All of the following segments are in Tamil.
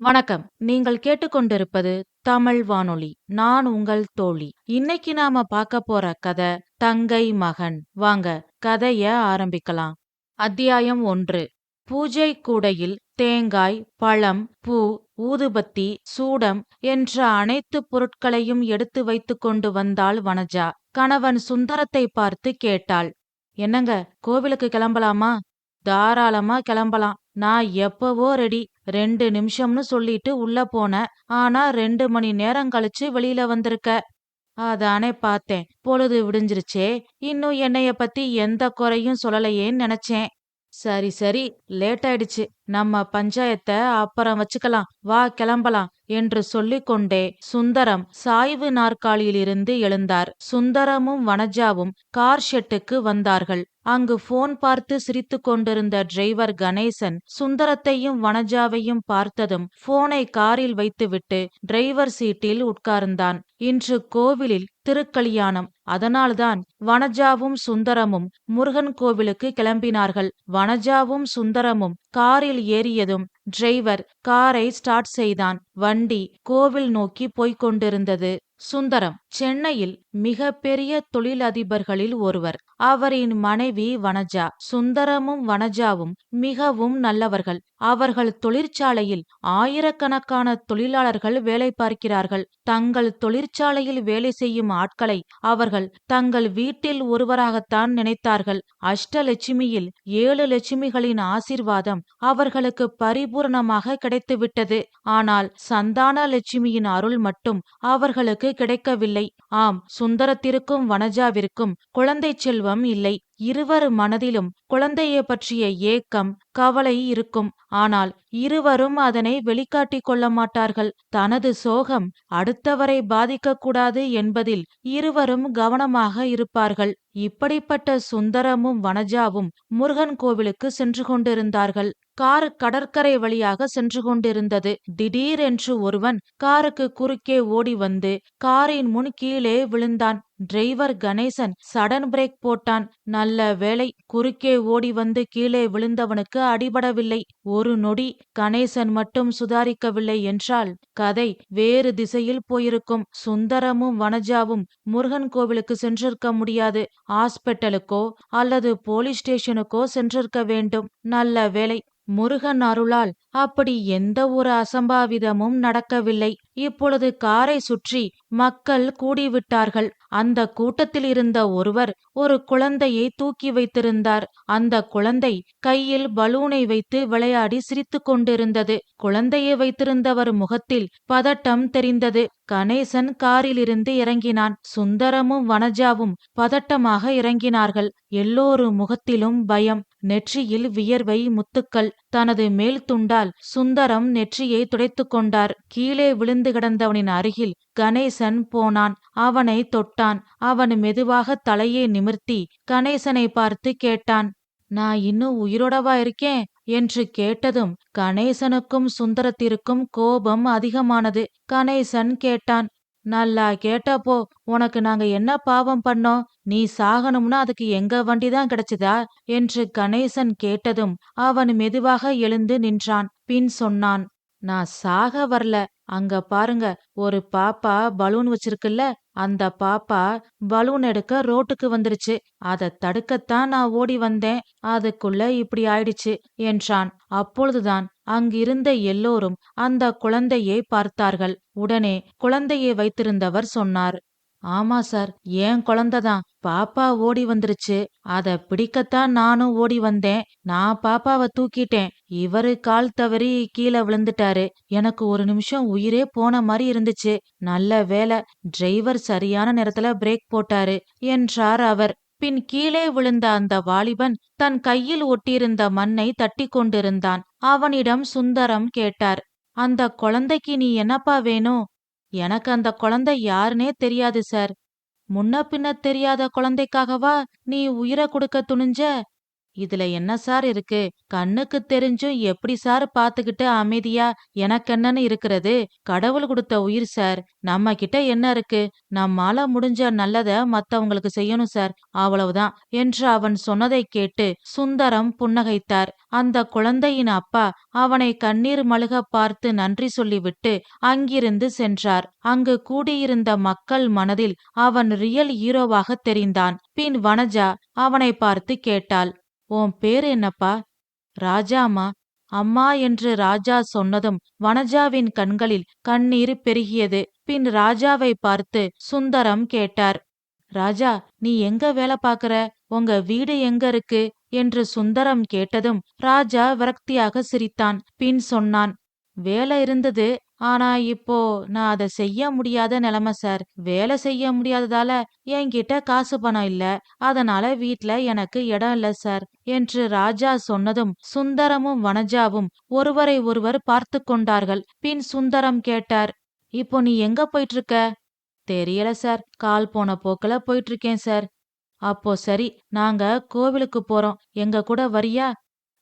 வணக்கம். நீங்கள் கேட்டுக்கொண்டிருப்பது தமிழ் வானொலி. நான் உங்கள் தோழி. இன்னைக்கு நாம பார்க்க போற கதை தங்கை மகன். வாங்க கதைய ஆரம்பிக்கலாம். அத்தியாயம் 1. பூஜை கூடையில் தேங்காய், பழம், பூ, ஊதுபத்தி, சூடம் என்ற அனைத்து பொருட்களையும் எடுத்து வைத்துக் கொண்டு வந்தாள் வனஜா. கணவன் சுந்தரத்தை பார்த்து கேட்டாள். என்னங்க, கோவிலுக்கு கிளம்பலாமா? தாராளமா கிளம்பலாம். நான் எப்பவோ ரெடி. 2 நிமிஷம்னு சொல்லிட்டு உள்ள போனேன். ஆனா 2 மணி நேரம் கழிச்சு வெளியில வந்திருக்க. அதானே பார்த்தேன். பொழுது விடிஞ்சிருச்சே. இன்னும் என்னைய பத்தி எந்த குறையும் சொல்லலையேன்னு நினைச்சேன். சரி சரி, லேட் ஆயிடுச்சு. நம்ம பஞ்சாயத்த அப்புறம் வச்சுக்கலாம். வா கிளம்பலாம் என்று சொல்லிக் கொண்டே சுந்தரம் சாய்வு நாற்காலியிலிருந்து எழுந்தார். சுந்தரமும் வனஜாவும் கார் ஷெட்டுக்கு வந்தார்கள். அங்கு போன் பார்த்து சிரித்துக் கொண்டிருந்த டிரைவர் கணேசன் சுந்தரத்தையும் வனஜாவையும் பார்த்ததும் போனை காரில் வைத்துவிட்டு டிரைவர் சீட்டில் உட்கார்ந்தான். இன்று கோவிலில் திருக்கல்யாணம். அதனால்தான் வனஜாவும் சுந்தரமும் முருகன் கோவிலுக்கு கிளம்பினார்கள். வனஜாவும் சுந்தரமும் காரில் ஏறியதும் டிரைவர் காரை ஸ்டார்ட் செய்தான். வண்டி கோவில் நோக்கி போய்க் கொண்டிருந்தது. சுந்தரம் சென்னையில் மிக பெரிய தொழிலதிபர்களில் ஒருவர். அவரின் மனைவி வனஜா. சுந்தரமும் வனஜாவும் மிகவும் நல்லவர்கள். அவர்கள் தொழிற்சாலையில் ஆயிரக்கணக்கான தொழிலாளர்கள் வேலை பார்க்கிறார்கள். தங்கள் தொழிற்சாலையில் வேலை செய்யும் ஆட்களை அவர்கள் தங்கள் வீட்டில் ஒருவராகத்தான் நினைத்தார்கள். அஷ்டலட்சுமியில் 7 லட்சுமிகளின் ஆசீர்வாதம் அவர்களுக்கு பரிபூரணமாக கிடைத்துவிட்டது. ஆனால் சந்தான லட்சுமியின் அருள் மட்டும் அவர்களுக்கு கிடைக்கவில்லை. ஆம், சுந்தரத்திற்கும் வனஜாவிற்கும் குழந்தை செல்வம் இல்லை. இருவர் மனதிலும் குழந்தையை பற்றிய ஏக்கம், கவலை இருக்கும். ஆனால் இருவரும் அதனை வெளிக்காட்டிக் கொள்ள மாட்டார்கள். தனது சோகம் அடுத்தவரை பாதிக்க கூடாது என்பதில் இருவரும் கவனமாக இருப்பார்கள். இப்படிப்பட்ட சுந்தரமும் வனஜாவும் முருகன் கோவிலுக்கு சென்று கொண்டிருந்தார்கள். கார் கடற்கரை வழியாக சென்று கொண்டிருந்தது. திடீரென்று ஒருவன் காருக்கு குறுக்கே ஓடி வந்து காரின் முன் கீழே விழுந்தான். டிரைவர் கணேசன் சடன் பிரேக் போட்டான். நல்ல வேளை, குறுக்கே ஓடி வந்து கீழே விழுந்தவனுக்கு அடிபடவில்லை. ஒரு நொடி கணேசன் மட்டும் சுதாரிக்கவில்லை என்றால் கதை வேறு திசையில் போயிருக்கும். சுந்தரமும் வனஜாவும் முருகன் கோவிலுக்கு சென்றிருக்க முடியாது. ஹாஸ்பிட்டலுக்கோ அல்லது போலீஸ் ஸ்டேஷனுக்கோ சென்றிருக்க வேண்டும். நல்ல வேளை, முருகன் அருளால் அப்படி எந்த ஒரு அசம்பாவிதமும் நடக்கவில்லை. இப்பொழுது காரை சுற்றி மக்கள் கூடிவிட்டார்கள். அந்த கூட்டத்தில் இருந்த ஒருவர் ஒரு குழந்தையை தூக்கி வைத்திருந்தார். அந்த குழந்தை கையில் பலூனை வைத்து விளையாடி சிரித்துக் கொண்டிருந்தது. குழந்தையை வைத்திருந்தவர் முகத்தில் பதட்டம் தெரிந்தது. கணேசன் காரிலிருந்து இறங்கினான். சுந்தரமும் வனஜாவும் பதட்டமாக இறங்கினார்கள். எல்லோரும் முகத்திலும் பயம், நெற்றியில் வியர்வை முத்துக்கள். தனது மேல் துண்டால் சுந்தரம் நெற்றியை துடைத்துக் கொண்டார். கீழே விழுந்து கிடந்தவனின் அருகில் கணேசன் போனான். அவனை தொட்டான். அவன் மெதுவாக தலையை நிமிர்த்தி கணேசனை பார்த்து கேட்டான். நான் இன்னும் உயிரோடவா இருக்கேன் என்று கேட்டதும் கணேசனுக்கும் சுந்தரத்திற்கும் கோபம் அதிகமானது. கணேசன் கேட்டான். நல்லா கேட்டப்போ, உனக்கு நாங்க என்ன பாவம் பண்ணோம்? நீ சாகணும்னா அதுக்கு எங்க வண்டிதான் கிடைச்சதா என்று கணேசன் கேட்டதும் அவன் மெதுவாக எழுந்து நின்றான். பின் சொன்னான். நான் சாக வரல. அங்க பாருங்க, ஒரு பாப்பா பலூன் வச்சிருக்குல்ல, அந்த பாப்பா பலூன் எடுக்க ரோட்டுக்கு வந்துருச்சு. அத தடுக்கத்தான் நான் ஓடி வந்தேன். அதுக்குள்ள இப்படி ஆயிடுச்சு என்றான். அப்பொழுதுதான் அங்கிருந்த எல்லோரும் அந்த குழந்தையை பார்த்தார்கள். உடனே குழந்தையை வைத்திருந்தவர் சொன்னார். ஆமா சார், ஏன் குழந்தைதான். பாப்பா ஓடி வந்துருச்சு. அத பிடிக்கத்தான் நானும் ஓடி வந்தேன். நான் பாப்பாவை தூக்கிட்டேன். இவரு கால் தவறி கீழே விழுந்துட்டாரு. எனக்கு ஒரு நிமிஷம் உயிரே போன மாதிரி இருந்துச்சு. நல்ல வேளை, டிரைவர் சரியான நேரத்துல பிரேக் போட்டாரு என்றார் அவர். பின் கீழே விழுந்த அந்த வாலிபன் தன் கையில் ஒட்டியிருந்த மண்ணை தட்டி கொண்டிருந்தான். அவனிடம் சுந்தரம் கேட்டார். அந்த குழந்தைக்கு நீ என்னப்பா வேணும்? எனக்கு அந்த குழந்தை யாருனே தெரியாது சார். முன்ன பின்ன தெரியாத குழந்தைக்காகவா நீ உயிரை கொடுக்க துணிஞ்ச? இதுல என்ன சார் இருக்கு? கண்ணுக்கு தெரிஞ்சும் எப்படி சார் பாத்துக்கிட்டு அமைதியா எனக்கென்னன்னு இருக்கிறது? கடவுள் கொடுத்த உயிர் சார். நம்ம கிட்ட என்ன இருக்கு? நம்மால முடிஞ்ச நல்லத மத்தவங்களுக்கு செய்யணும் சார். அவ்வளவுதான் என்று அவன் சொன்னதைக் கேட்டு சுந்தரம் புன்னகைத்தார். அந்த குழந்தையின் அப்பா அவனை கண்ணீர் மல்க பார்த்து நன்றி சொல்லிவிட்டு அங்கிருந்து சென்றார். அங்கு கூடியிருந்த மக்கள் மனதில் அவன் ரியல் ஹீரோவாக தெரிந்தான். பின் வனஜா அவனை பார்த்து கேட்டாள், உன் பேரு என்னப்பா? ராஜாமா. அம்மா என்று ராஜா சொன்னதும் வனஜாவின் கண்களில் கண்ணீர் பெருகியது. பின் ராஜாவை பார்த்து சுந்தரம் கேட்டார், ராஜா, நீ எங்க வேலை பாக்குற? உங்க வீடு எங்க இருக்கு? என்று சுந்தரம் கேட்டதும் ராஜா விரக்தியாக சிரித்தான். பின் சொன்னான், வேலை இருந்தது. ஆனா இப்போ நான் அதை செய்ய முடியாத நிலைமை சார். வேலை செய்ய முடியாததால என்கிட்ட காசு பணம் இல்ல. அதனால வீட்ல எனக்கு இடம் இல்ல சார் என்று ராஜா சொன்னதும் சுந்தரமும் வனஜாவும் ஒருவரை ஒருவர் பார்த்து கொண்டார்கள். பின் சுந்தரம் கேட்டார், இப்போ நீ எங்க போயிட்டு இருக்க? தெரியல சார். கால் போன போக்குல போயிட்டு இருக்கேன் சார். அப்போ சரி, நாங்க கோவிலுக்கு போறோம். எங்க கூட வரியா?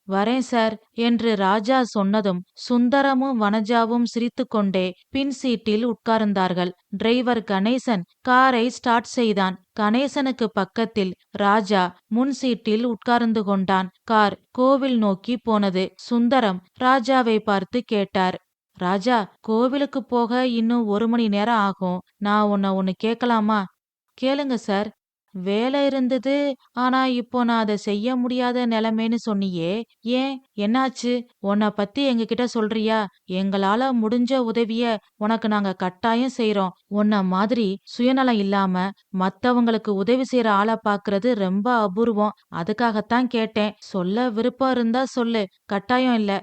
வரேன் சார் என்று ராஜா சொன்னதும் சுந்தரமும் வனஜாவும் சிரித்துக்கொண்டே பின் சீட்டில் உட்கார்ந்தார்கள். டிரைவர் கணேசன் காரை ஸ்டார்ட் செய்தான். கணேசனுக்கு பக்கத்தில் ராஜா முன் சீட்டில் உட்கார்ந்து கொண்டான். கார் கோவில் நோக்கி போனது. சுந்தரம் ராஜாவை பார்த்து கேட்டார், ராஜா, கோவிலுக்கு போக இன்னும் 1 மணி நேரம் ஆகும். நான் உன்னை ஒன்னு கேட்கலாமா? கேளுங்க சார். வேலை இருந்தது. ஆனா இப்போ நான் அதை செய்ய முடியாத நிலைமைன்னு சொன்னியே, ஏன், என்னாச்சு? உன்னை பத்தி எங்ககிட்ட சொல்றியா? எங்களால முடிஞ்ச உதவிய உனக்கு நாங்க கட்டாயம் செய்றோம். உன்ன மாதிரி சுயநலம் இல்லாம மத்தவங்களுக்கு உதவி செய்யற ஆளை பாக்குறது ரொம்ப அபூர்வம். அதுக்காகத்தான் கேட்டேன். சொல்ல விருப்பம் இருந்தா சொல்லு, கட்டாயம் இல்ல.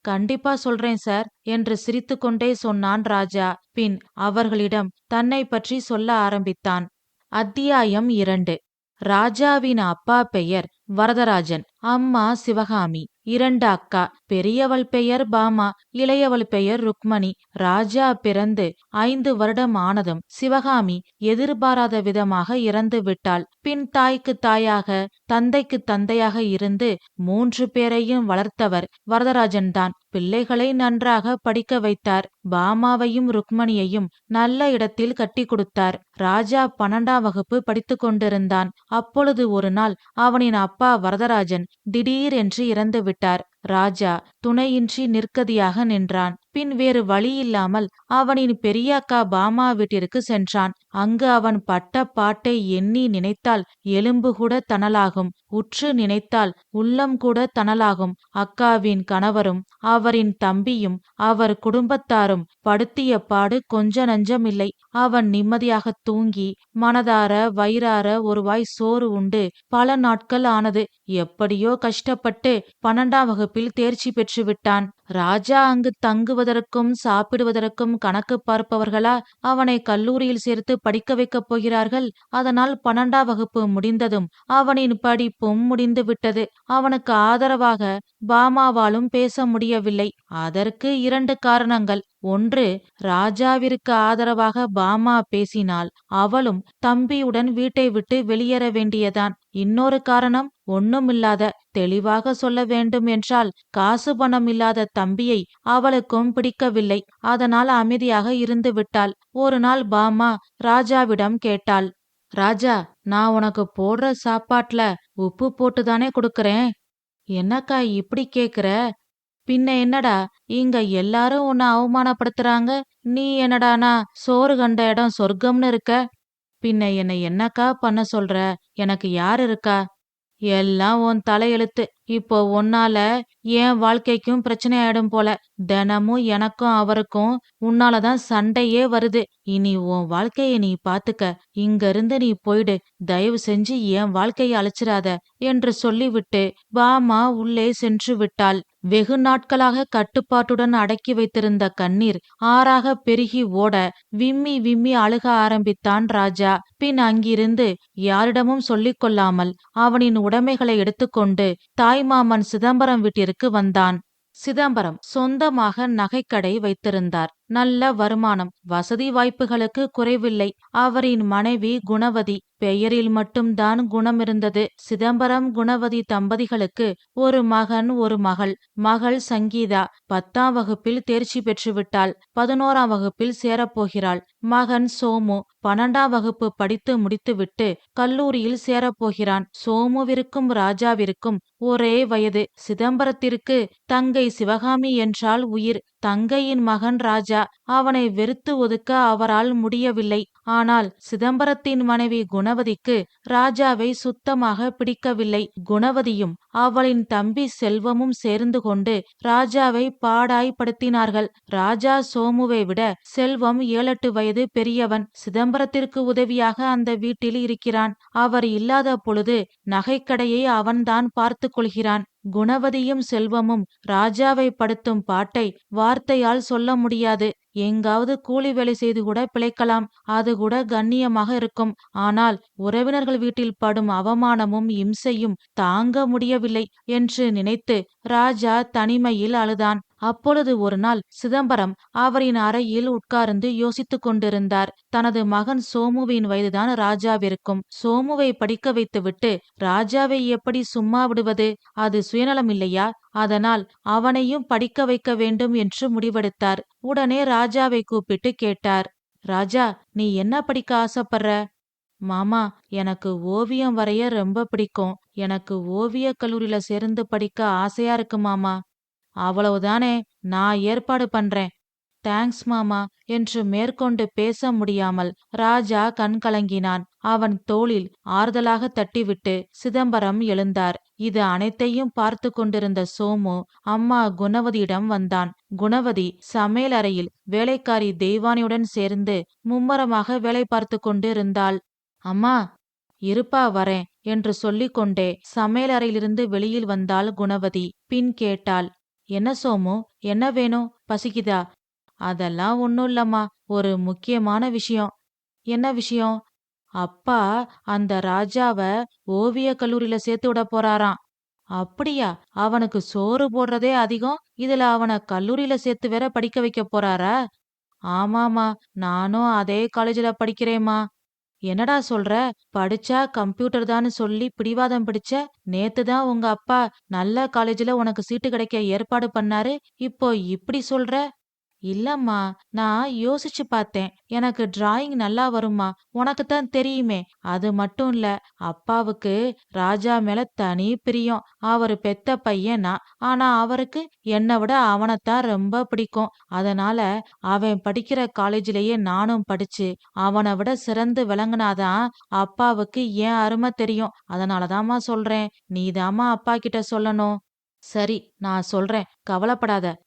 கண்டிப்பா சொல்றேன் சார் என்று சிரித்துக்கொண்டே சொன்னான் ராஜா. பின் அவர்களிடம் தன்னை பற்றி சொல்ல ஆரம்பித்தான். அத்தியாயம் 2. ராஜாவின் அப்பா பெயர் வரதராஜன், அம்மா சிவகாமி. 2 அக்கா. பெரியவள் பெயர் பாமா, இளையவள் பெயர் ருக்மணி. ராஜா பிறந்து 5 வருடம் ஆனதும் சிவகாமி எதிர்பாராத விதமாக இறந்து விட்டாள். பின் தாய்க்கு தாயாக தந்தைக்கு தந்தையாக இருந்து 3 பேரையும் வளர்த்தவர் வரதராஜன் தான். பிள்ளைகளை நன்றாக படிக்க வைத்தார். பாமாவையும் ருக்மணியையும் நல்ல இடத்தில் கட்டி கொடுத்தார். ராஜா 12ஆம் வகுப்பு படித்து கொண்டிருந்தான். அப்பொழுது ஒரு நாள் அவனின் அப்பா வரதராஜன் திடீரென்று இறந்து விட்டார். ராஜா துணையின்றி நிற்கதியாக நின்றான். பின் வேறு வழியில்லாமல் அவனின் பெரிய அக்கா பாமா வீட்டிற்கு சென்றான். அங்கு அவன் பட்ட பாட்டை எண்ணி நினைத்தால் எலும்பு கூட தணலாகும். உற்று நினைத்தால் உள்ளம் கூட தணலாகும். அக்காவின் கணவரும் அவரின் தம்பியும் அவர் குடும்பத்தாரும் படுத்திய பாடு கொஞ்ச நஞ்சமில்லை. அவன் நிம்மதியாக தூங்கி மனதார வயிறார ஒரு வாய் சோறு உண்டு பல நாட்கள் ஆனது. எப்படியோ கஷ்டப்பட்டு 12ஆம் வகுப்பில் தேர்ச்சி பெற்று விட்டான். ராஜா அங்கு தங்குவதற்கும் சாப்பிடுவதற்கும் கணக்கு பார்ப்பவர்களா அவனை கல்லூரியில் சேர்த்து படிக்க வைக்கப் போகிறார்கள். அதனால் 12ஆம் வகுப்பு முடிந்ததும் அவனின் படிப்பும் முடிந்து விட்டது. அவனுக்கு ஆதரவாக பாமாவாலும் பேச முடியவில்லை. அதற்கு 2 காரணங்கள். ஒன்று, ராஜாவிற்கு ஆதரவாக பாமா பேசினால் அவளும் தம்பியுடன் வீட்டை விட்டு வெளியேற வேண்டியதான். இன்னொரு காரணம் ஒண்ணுமில்லாத. தெளிவாக சொல்ல வேண்டும் என்றால் காசு பணம் இல்லாத தம்பியை அவளுக்கும் பிடிக்கவில்லை. அதனால் அமைதியாக இருந்து விட்டாள். ஒரு நாள் பாமா ராஜாவிடம் கேட்டாள், ராஜா, நான் உனக்கு போடுற சாப்பாட்ல உப்பு போட்டுதானே கொடுக்கறேன். என்னக்கா இப்படி கேக்குற? பின்ன என்னடா, இங்க எல்லாரும் உன்னை அவமானப்படுத்துறாங்க. நீ என்னடானா சோறு கண்ட இடம் சொர்க்கம்னு இருக்க. பின்ன என்னை என்னக்கா பண்ண சொல்ற? எனக்கு யார் இருக்கா? எல்லாம் உன் தலையெழுத்து. இப்போ உன்னால என் வாழ்க்கைக்கும் பிரச்சனை ஆயிடும் போல. தினமும் எனக்கும் அவருக்கும் உன்னாலதான் சண்டையே வருது. இனி உன் வாழ்க்கைய நீ பாத்துக்க. இங்க இருந்து நீ போயிடு. தயவு செஞ்சு என் வாழ்க்கைய அழிச்சிராத என்று சொல்லிவிட்டு பாமா உள்ளே சென்று விட்டாள். வெகு நாட்களாக கட்டுப்பாட்டுடன் அடக்கி வைத்திருந்த கண்ணீர் ஆறாக பெருகி ஓட விம்மி விம்மி அழுக ஆரம்பித்தான் ராஜா. பின் அங்கிருந்து யாரிடமும் சொல்லிக் கொள்ளாமல் அவனின் உடைமைகளை எடுத்துக்கொண்டு தாய்மாமன் சிதம்பரம் வீட்டிற்கு வந்தான். சிதம்பரம் சொந்தமாக நகைக்கடை வைத்திருந்தார். நல்ல வருமானம், வசதி வாய்ப்புகளுக்கு குறைவில்லை. அவரின் மனைவி குணவதி. பெயரில் மட்டும்தான் குணம் இருந்தது. சிதம்பரம் குணவதி தம்பதிகளுக்கு ஒரு மகன், ஒரு மகள். மகள் சங்கீதா 10ஆம் வகுப்பில் தேர்ச்சி பெற்றுவிட்டாள். 11ஆம் வகுப்பில் சேரப்போகிறாள். மகன் சோமு 12ஆம் வகுப்பு படித்து முடித்துவிட்டு கல்லூரியில் சேரப்போகிறான். சோமுவிற்கும் ராஜாவிற்கும் ஒரே வயது. சிதம்பரத்திற்கு தங்கை சிவகாமி என்றால் உயிர். தங்கையின் மகன் ராஜா. அவனை வெறுத்து ஒதுக்க அவரால் முடியவில்லை. ஆனால் சிதம்பரத்தின் மனைவி குணவதிக்கு ராஜாவை சுத்தமாக பிடிக்கவில்லை. குணவதியும் அவளின் தம்பி செல்வமும் சேர்ந்து கொண்டு ராஜாவை பாடாய்படுத்தினார்கள். ராஜா சோமுவை விட செல்வம் 7-8 வயது பெரியவன். சிதம்பரத்திற்கு உதவியாக அந்த வீட்டில் இருக்கிறான். அவர் இல்லாத பொழுது நகைக்கடையை அவன்தான் பார்த்து கொள்கிறான். குணவதியும் செல்வமும் ராஜாவை படுத்தும் பாட்டை வார்த்தையால் சொல்ல முடியாது. எங்காவது கூலி வேலை செய்து கூட பிழைக்கலாம். அது கூட கண்ணியமாக இருக்கும். ஆனால் உறவினர்கள் வீட்டில் படும் அவமானமும் இம்சையும் தாங்க முடியவில்லை என்று நினைத்து ராஜா தனிமையில் அழுதான். அப்பொழுது ஒரு நாள் சிதம்பரம் அவரின் அறையில் உட்கார்ந்து யோசித்துக் கொண்டிருந்தார். தனது மகன் சோமுவின் வயதுதான் ராஜாவிற்கும். சோமுவை படிக்க வைத்துவிட்டு ராஜாவை எப்படி சும்மா விடுவது? அது சுயநலம் இல்லையா? அதனால் அவனையும் படிக்க வைக்க வேண்டும் என்று முடிவெடுத்தார். உடனே ராஜாவை கூப்பிட்டு கேட்டார். ராஜா, நீ என்ன படிக்க ஆசைப்படுற? மாமா, எனக்கு ஓவியம் வரைய ரொம்ப பிடிக்கும். எனக்கு ஓவிய கல்லூரியில சேர்ந்து படிக்க ஆசையா இருக்கு மாமா. அவ்வளவுதானே, நான் ஏற்பாடு பண்றேன். தேங்க்ஸ் மாமா என்று மேற்கொண்டு பேச முடியாமல் ராஜா கண்கலங்கினான். அவன் தோளில் ஆறுதலாக தட்டிவிட்டு சிதம்பரம் எழுந்தார். இது அனைத்தையும் பார்த்து கொண்டிருந்த சோமு அம்மா குணவதியிடம் வந்தான். குணவதி சமையல் அறையில் வேலைக்காரி தெய்வானியுடன் சேர்ந்து மும்மரமாக வேலை பார்த்து கொண்டு இருந்தாள். அம்மா, இருப்பா வரேன் என்று சொல்லிக்கொண்டே சமையலறையிலிருந்து வெளியில் வந்தாள் குணவதி. பின் கேட்டாள், என்ன சோமு, என்ன வேணும்? பசிக்குதா? அதெல்லாம் ஒன்னும் இல்லம்மா, ஒரு முக்கியமான விஷயம். என்ன விஷயம்? அப்பா அந்த ராஜாவ ஓவிய கல்லூரியில சேர்த்து விட போறாராம். அப்படியா? அவனுக்கு சோறு போடுறதே அதிகம், இதுல அவனை கல்லூரியில சேர்த்து வேற படிக்க வைக்க போறாரா? ஆமாமா, நானும் அதே காலேஜ்ல படிக்கிறேம்மா. என்னடா சொல்ற? படிச்சா கம்ப்யூட்டர் தான்னு சொல்லி பிடிவாதம் பிடிச்ச. நேத்துதான் உங்க அப்பா நல்ல காலேஜ்ல உனக்கு சீட்டு கிடைக்க ஏற்பாடு பண்ணாரு. இப்போ இப்படி சொல்ற? இல்லம்மா, நான் யோசிச்சு பார்த்தேன். எனக்கு டிராயிங் நல்லா வருமா? உனக்குத்தான் தெரியுமே. அது மட்டும் இல்ல, அப்பாவுக்கு ராஜா மேல தனி பிரியம். அவரு பெத்த பையன் நான். ஆனா அவருக்கு என்னை விட அவனைத்தான் ரொம்ப பிடிக்கும். அதனால அவன் படிக்கிற காலேஜிலேயே நானும் படிச்சு அவனை விட சிறந்து விளங்குனாதான் அப்பாவுக்கு ஏன் அருமை தெரியும். அதனாலதாம்மா சொல்றேன். நீதாம்மா அப்பா கிட்ட சொல்லணும். சரி, நான் சொல்றேன், கவலைப்படாத.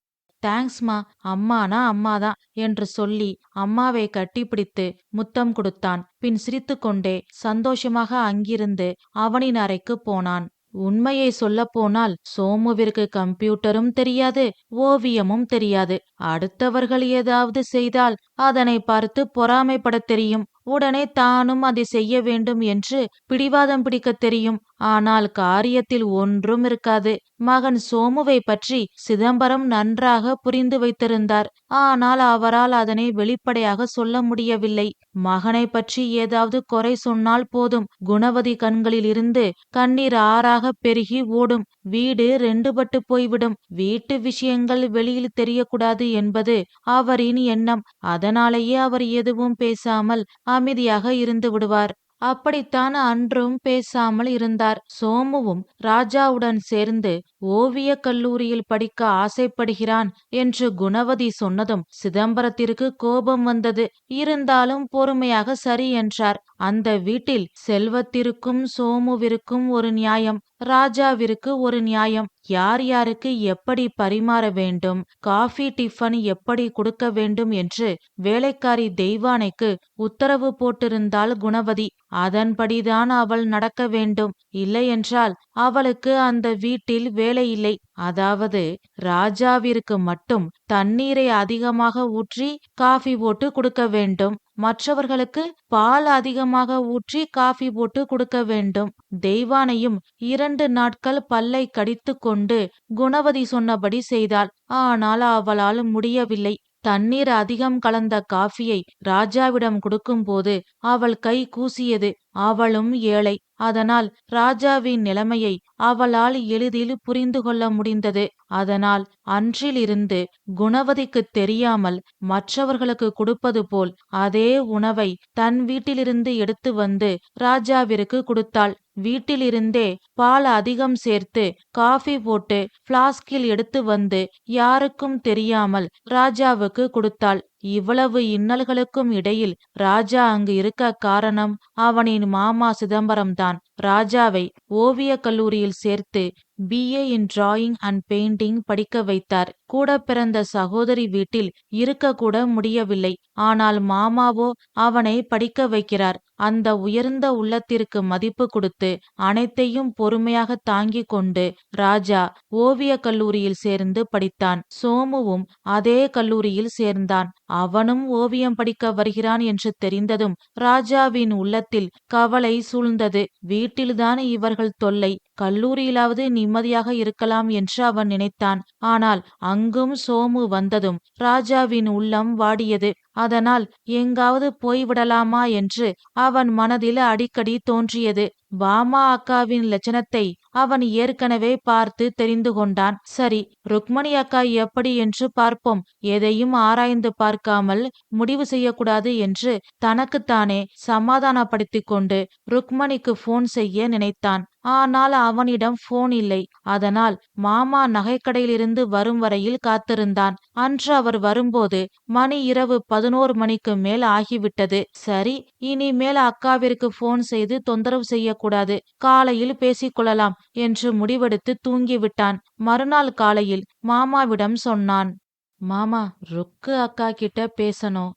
தேங்க்ஸ்மா, அம்மானா அம்மாதான் என்று சொல்லி அம்மாவை கட்டிப்பிடித்து முத்தம் கொடுத்தான். பின் சிரித்துக்கொண்டே சந்தோஷமாக அங்கிருந்து அவனின் அறைக்கு போனான். உண்மையை சொல்லப்போனால் சோமுவிற்கு கம்ப்யூட்டரும் தெரியாது, ஓவியமும் தெரியாது. அடுத்தவர்கள் ஏதாவது செய்தால் அதனை பார்த்து பொறாமைப்படத் தெரியும். உடனே தானும் அதை செய்ய வேண்டும் என்று பிடிவாதம் பிடிக்க தெரியும். ஆனால் காரியத்தில் ஒன்றும் இருக்காது. மகன் சோமுவை பற்றி சிதம்பரம் நன்றாக புரிந்து வைத்திருந்தார். ஆனால் அவரால் அதனை வெளிப்படையாக சொல்ல முடியவில்லை. மகனை பற்றி ஏதாவது குறை சொன்னால் போதும், குணவதி கண்களில் இருந்து கண்ணீர் ஆறாக பெருகி ஓடும். வீடு ரெண்டுபட்டு போய்விடும். வீட்டு விஷயங்கள் வெளியில் தெரியக்கூடாது என்பது அவரின் எண்ணம். அதனாலேயே அவர் எதுவும் பேசாமல் அமைதியாக இருந்து விடுவார். அப்படித்தான் அன்றும் பேசாமல் இருந்தார். சோமுவும் ராஜாவுடன் சேர்ந்து ஓவிய கல்லூரியில் படிக்க ஆசைப்படுகிறான் என்று குணவதி சொன்னதும் சிதம்பரத்திற்கு கோபம் வந்தது. இருந்தாலும் பொறுமையாக சரி என்றார். அந்த வீட்டில் செல்வத்திற்கும் சோமுவிற்கும் ஒரு நியாயம், ராஜாவிற்கு ஒரு நியாயம். யார் யாருக்கு எப்படி பரிமாற வேண்டும், காஃபி டிஃபன் எப்படி கொடுக்க வேண்டும் என்று வேலைக்காரி தெய்வானைக்கு உத்தரவு போட்டிருந்தாள் குணவதி. அதன்படிதான் அவள் நடக்க வேண்டும். இல்லையென்றால் அவளுக்கு அந்த வீட்டில் வேலை இல்லை. அதாவது ராஜாவிற்கு மட்டும் தண்ணீரை அதிகமாக ஊற்றி காஃபி போட்டு கொடுக்க வேண்டும், மற்றவர்களுக்கு பால் அதிகமாக ஊற்றி காஃபி போட்டு கொடுக்க வேண்டும். தெய்வானையும் 2 நாட்கள் பல்லை கடித்து கொண்டு குணவதி சொன்னபடி செய்தாள். ஆனால் அவளால் முடியவில்லை. தண்ணீர் அதிகம் கலந்த காஃபியை ராஜாவிடம் கொடுக்கும்போது அவள் கை கூசியது. அவளும் ஏழை. அதனால் ராஜாவின் நிலைமையை அவளால் எளிதில் புரிந்து கொள்ள முடிந்தது. அதனால் அன்றிலிருந்து குணவதிக்குத் தெரியாமல் மற்றவர்களுக்கு கொடுப்பது போல் அதே உணவை தன் வீட்டிலிருந்து எடுத்து வந்து ராஜாவிற்கு கொடுத்தாள். வீட்டிலிருந்தே பால் அதிகம் சேர்த்து காஃபி போட்டு பிளாஸ்கில் எடுத்து வந்து யாருக்கும் தெரியாமல் ராஜாவுக்கு கொடுத்தாள். இவ்வளவு இன்னல்களுக்கும் இடையில் ராஜா அங்கு இருக்க காரணம் அவனின் மாமா சிதம்பரம்தான். ராஜாவை ஓவியக் கல்லூரியில் சேர்த்து BA in drawing and painting படிக்க வைத்தார். கூட பிறந்த சகோதரி வீட்டில் இருக்கக்கூட முடியவில்லை. ஆனால் மாமாவோ அவனை படிக்க வைக்கிறார். அந்த உயர்ந்த உள்ளத்திற்கு மதிப்பு கொடுத்து அனைத்தையும் பொறுமையாக தாங்கிக் கொண்டு ராஜா ஓவியக் கல்லூரியில் சேர்ந்து படித்தான். சோமுவும் அதே கல்லூரியில் சேர்ந்தான். அவனும் ஓவியம் படிக்க வருகிறான் என்று தெரிந்ததும் ராஜாவின் உள்ளத்தில் கவலை சூழ்ந்தது. வீட்டில்தான் இவர்கள் தொல்லை, கல்லூரியிலாவது நிம்மதியாக இருக்கலாம் என்று அவன் நினைத்தான். ஆனால் அங்கும் சோமு வந்ததும் ராஜாவின் உள்ளம் வாடியது. அதனால் எங்காவது போய்விடலாமா என்று அவன் மனதில் அடிக்கடி தோன்றியது. பாமா அக்காவின் லட்சணத்தை அவன் ஏற்கனவே பார்த்து தெரிந்து கொண்டான். சரி, ருக்மணி அக்கா எப்படி என்று பார்ப்போம். எதையும் ஆராய்ந்து பார்க்காமல் முடிவு செய்யக்கூடாது என்று தனக்குத்தானே சமாதானப்படுத்திக் கொண்டு ருக்மணிக்கு போன் செய்ய நினைத்தான். ஆனால் அவனிடம் போன் இல்லை. அதனால் மாமா நகைக்கடையிலிருந்து வரும் வரையில் காத்திருந்தான். அன்று அவர் வரும்போது மணி இரவு 11 மணிக்கு மேல் ஆகிவிட்டது. சரி, இனிமேல் அக்காவிற்கு போன் செய்து தொந்தரவு செய்யக்கூடாது, காலையில் பேசிக்கொள்ளலாம் என்று முடிவெடுத்து தூங்கிவிட்டான். மறுநாள் காலையில் மாமாவிடம் சொன்னான். மாமா, ருக்கு அக்கா கிட்ட பேசணும்.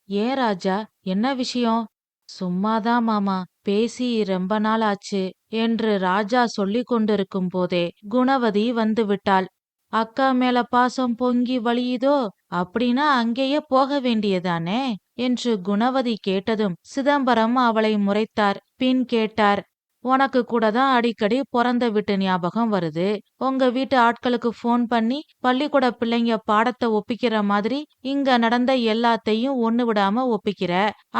ஏன் ராஜா, என்ன விஷயம்? சும்மாதான் மாமா, பேசி ரொம்ப நாள் ஆச்சு என்று ராஜா சொல்லிக் கொண்டிருக்கும் போதே குணவதி வந்து விட்டாள். அக்கா மேல பாசம் பொங்கி வழியுதோ? அப்படின்னா அங்கேயே போக வேண்டியதானே என்று குணவதி கேட்டதும் சிதம்பரம் அவளை முறைத்தார். பின் கேட்டார், உனக்கு கூட தான் அடிக்கடி பிறந்த வீட்டு ஞாபகம் வருது. உங்க வீட்டு ஆட்களுக்கு போன் பண்ணி பள்ளிக்கூட பிள்ளைங்க பாடத்தை ஒப்பிக்கிற மாதிரி இங்க நடந்த எல்லாத்தையும் ஒண்ணு விடாம ஒப்பிக்கிற.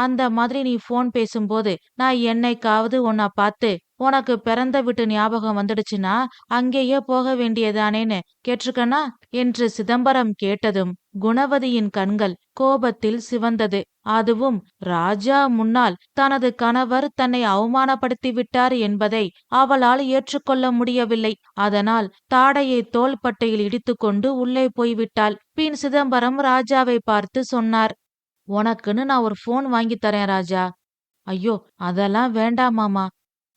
அந்த மாதிரி நீ போன் பேசும்போது நான் என்னைக்காவது உன்னை பார்த்து உனக்கு பிறந்த வீட்டு ஞாபகம் வந்துடுச்சுன்னா அங்கேயே போக வேண்டியதானேன்னு கேட்டிருக்கனா என்று சிதம்பரம் கேட்டதும் குணவதியின் கண்கள் கோபத்தில் சிவந்தது. அதுவும் ராஜா முன்னால் தனது கணவர் தன்னை அவமானப்படுத்தி விட்டார் என்பதை அவளால் ஏற்றுக்கொள்ள முடியவில்லை. அதனால் தாடையை தோள்பட்டையில் இடித்துக்கொண்டு உள்ளே போய்விட்டாள். பின் சிதம்பரம் ராஜாவை பார்த்து சொன்னார், உனக்குன்னு நான் ஒரு போன் வாங்கி தரேன் ராஜா. ஐயோ, அதெல்லாம் வேண்டாம் மாமா.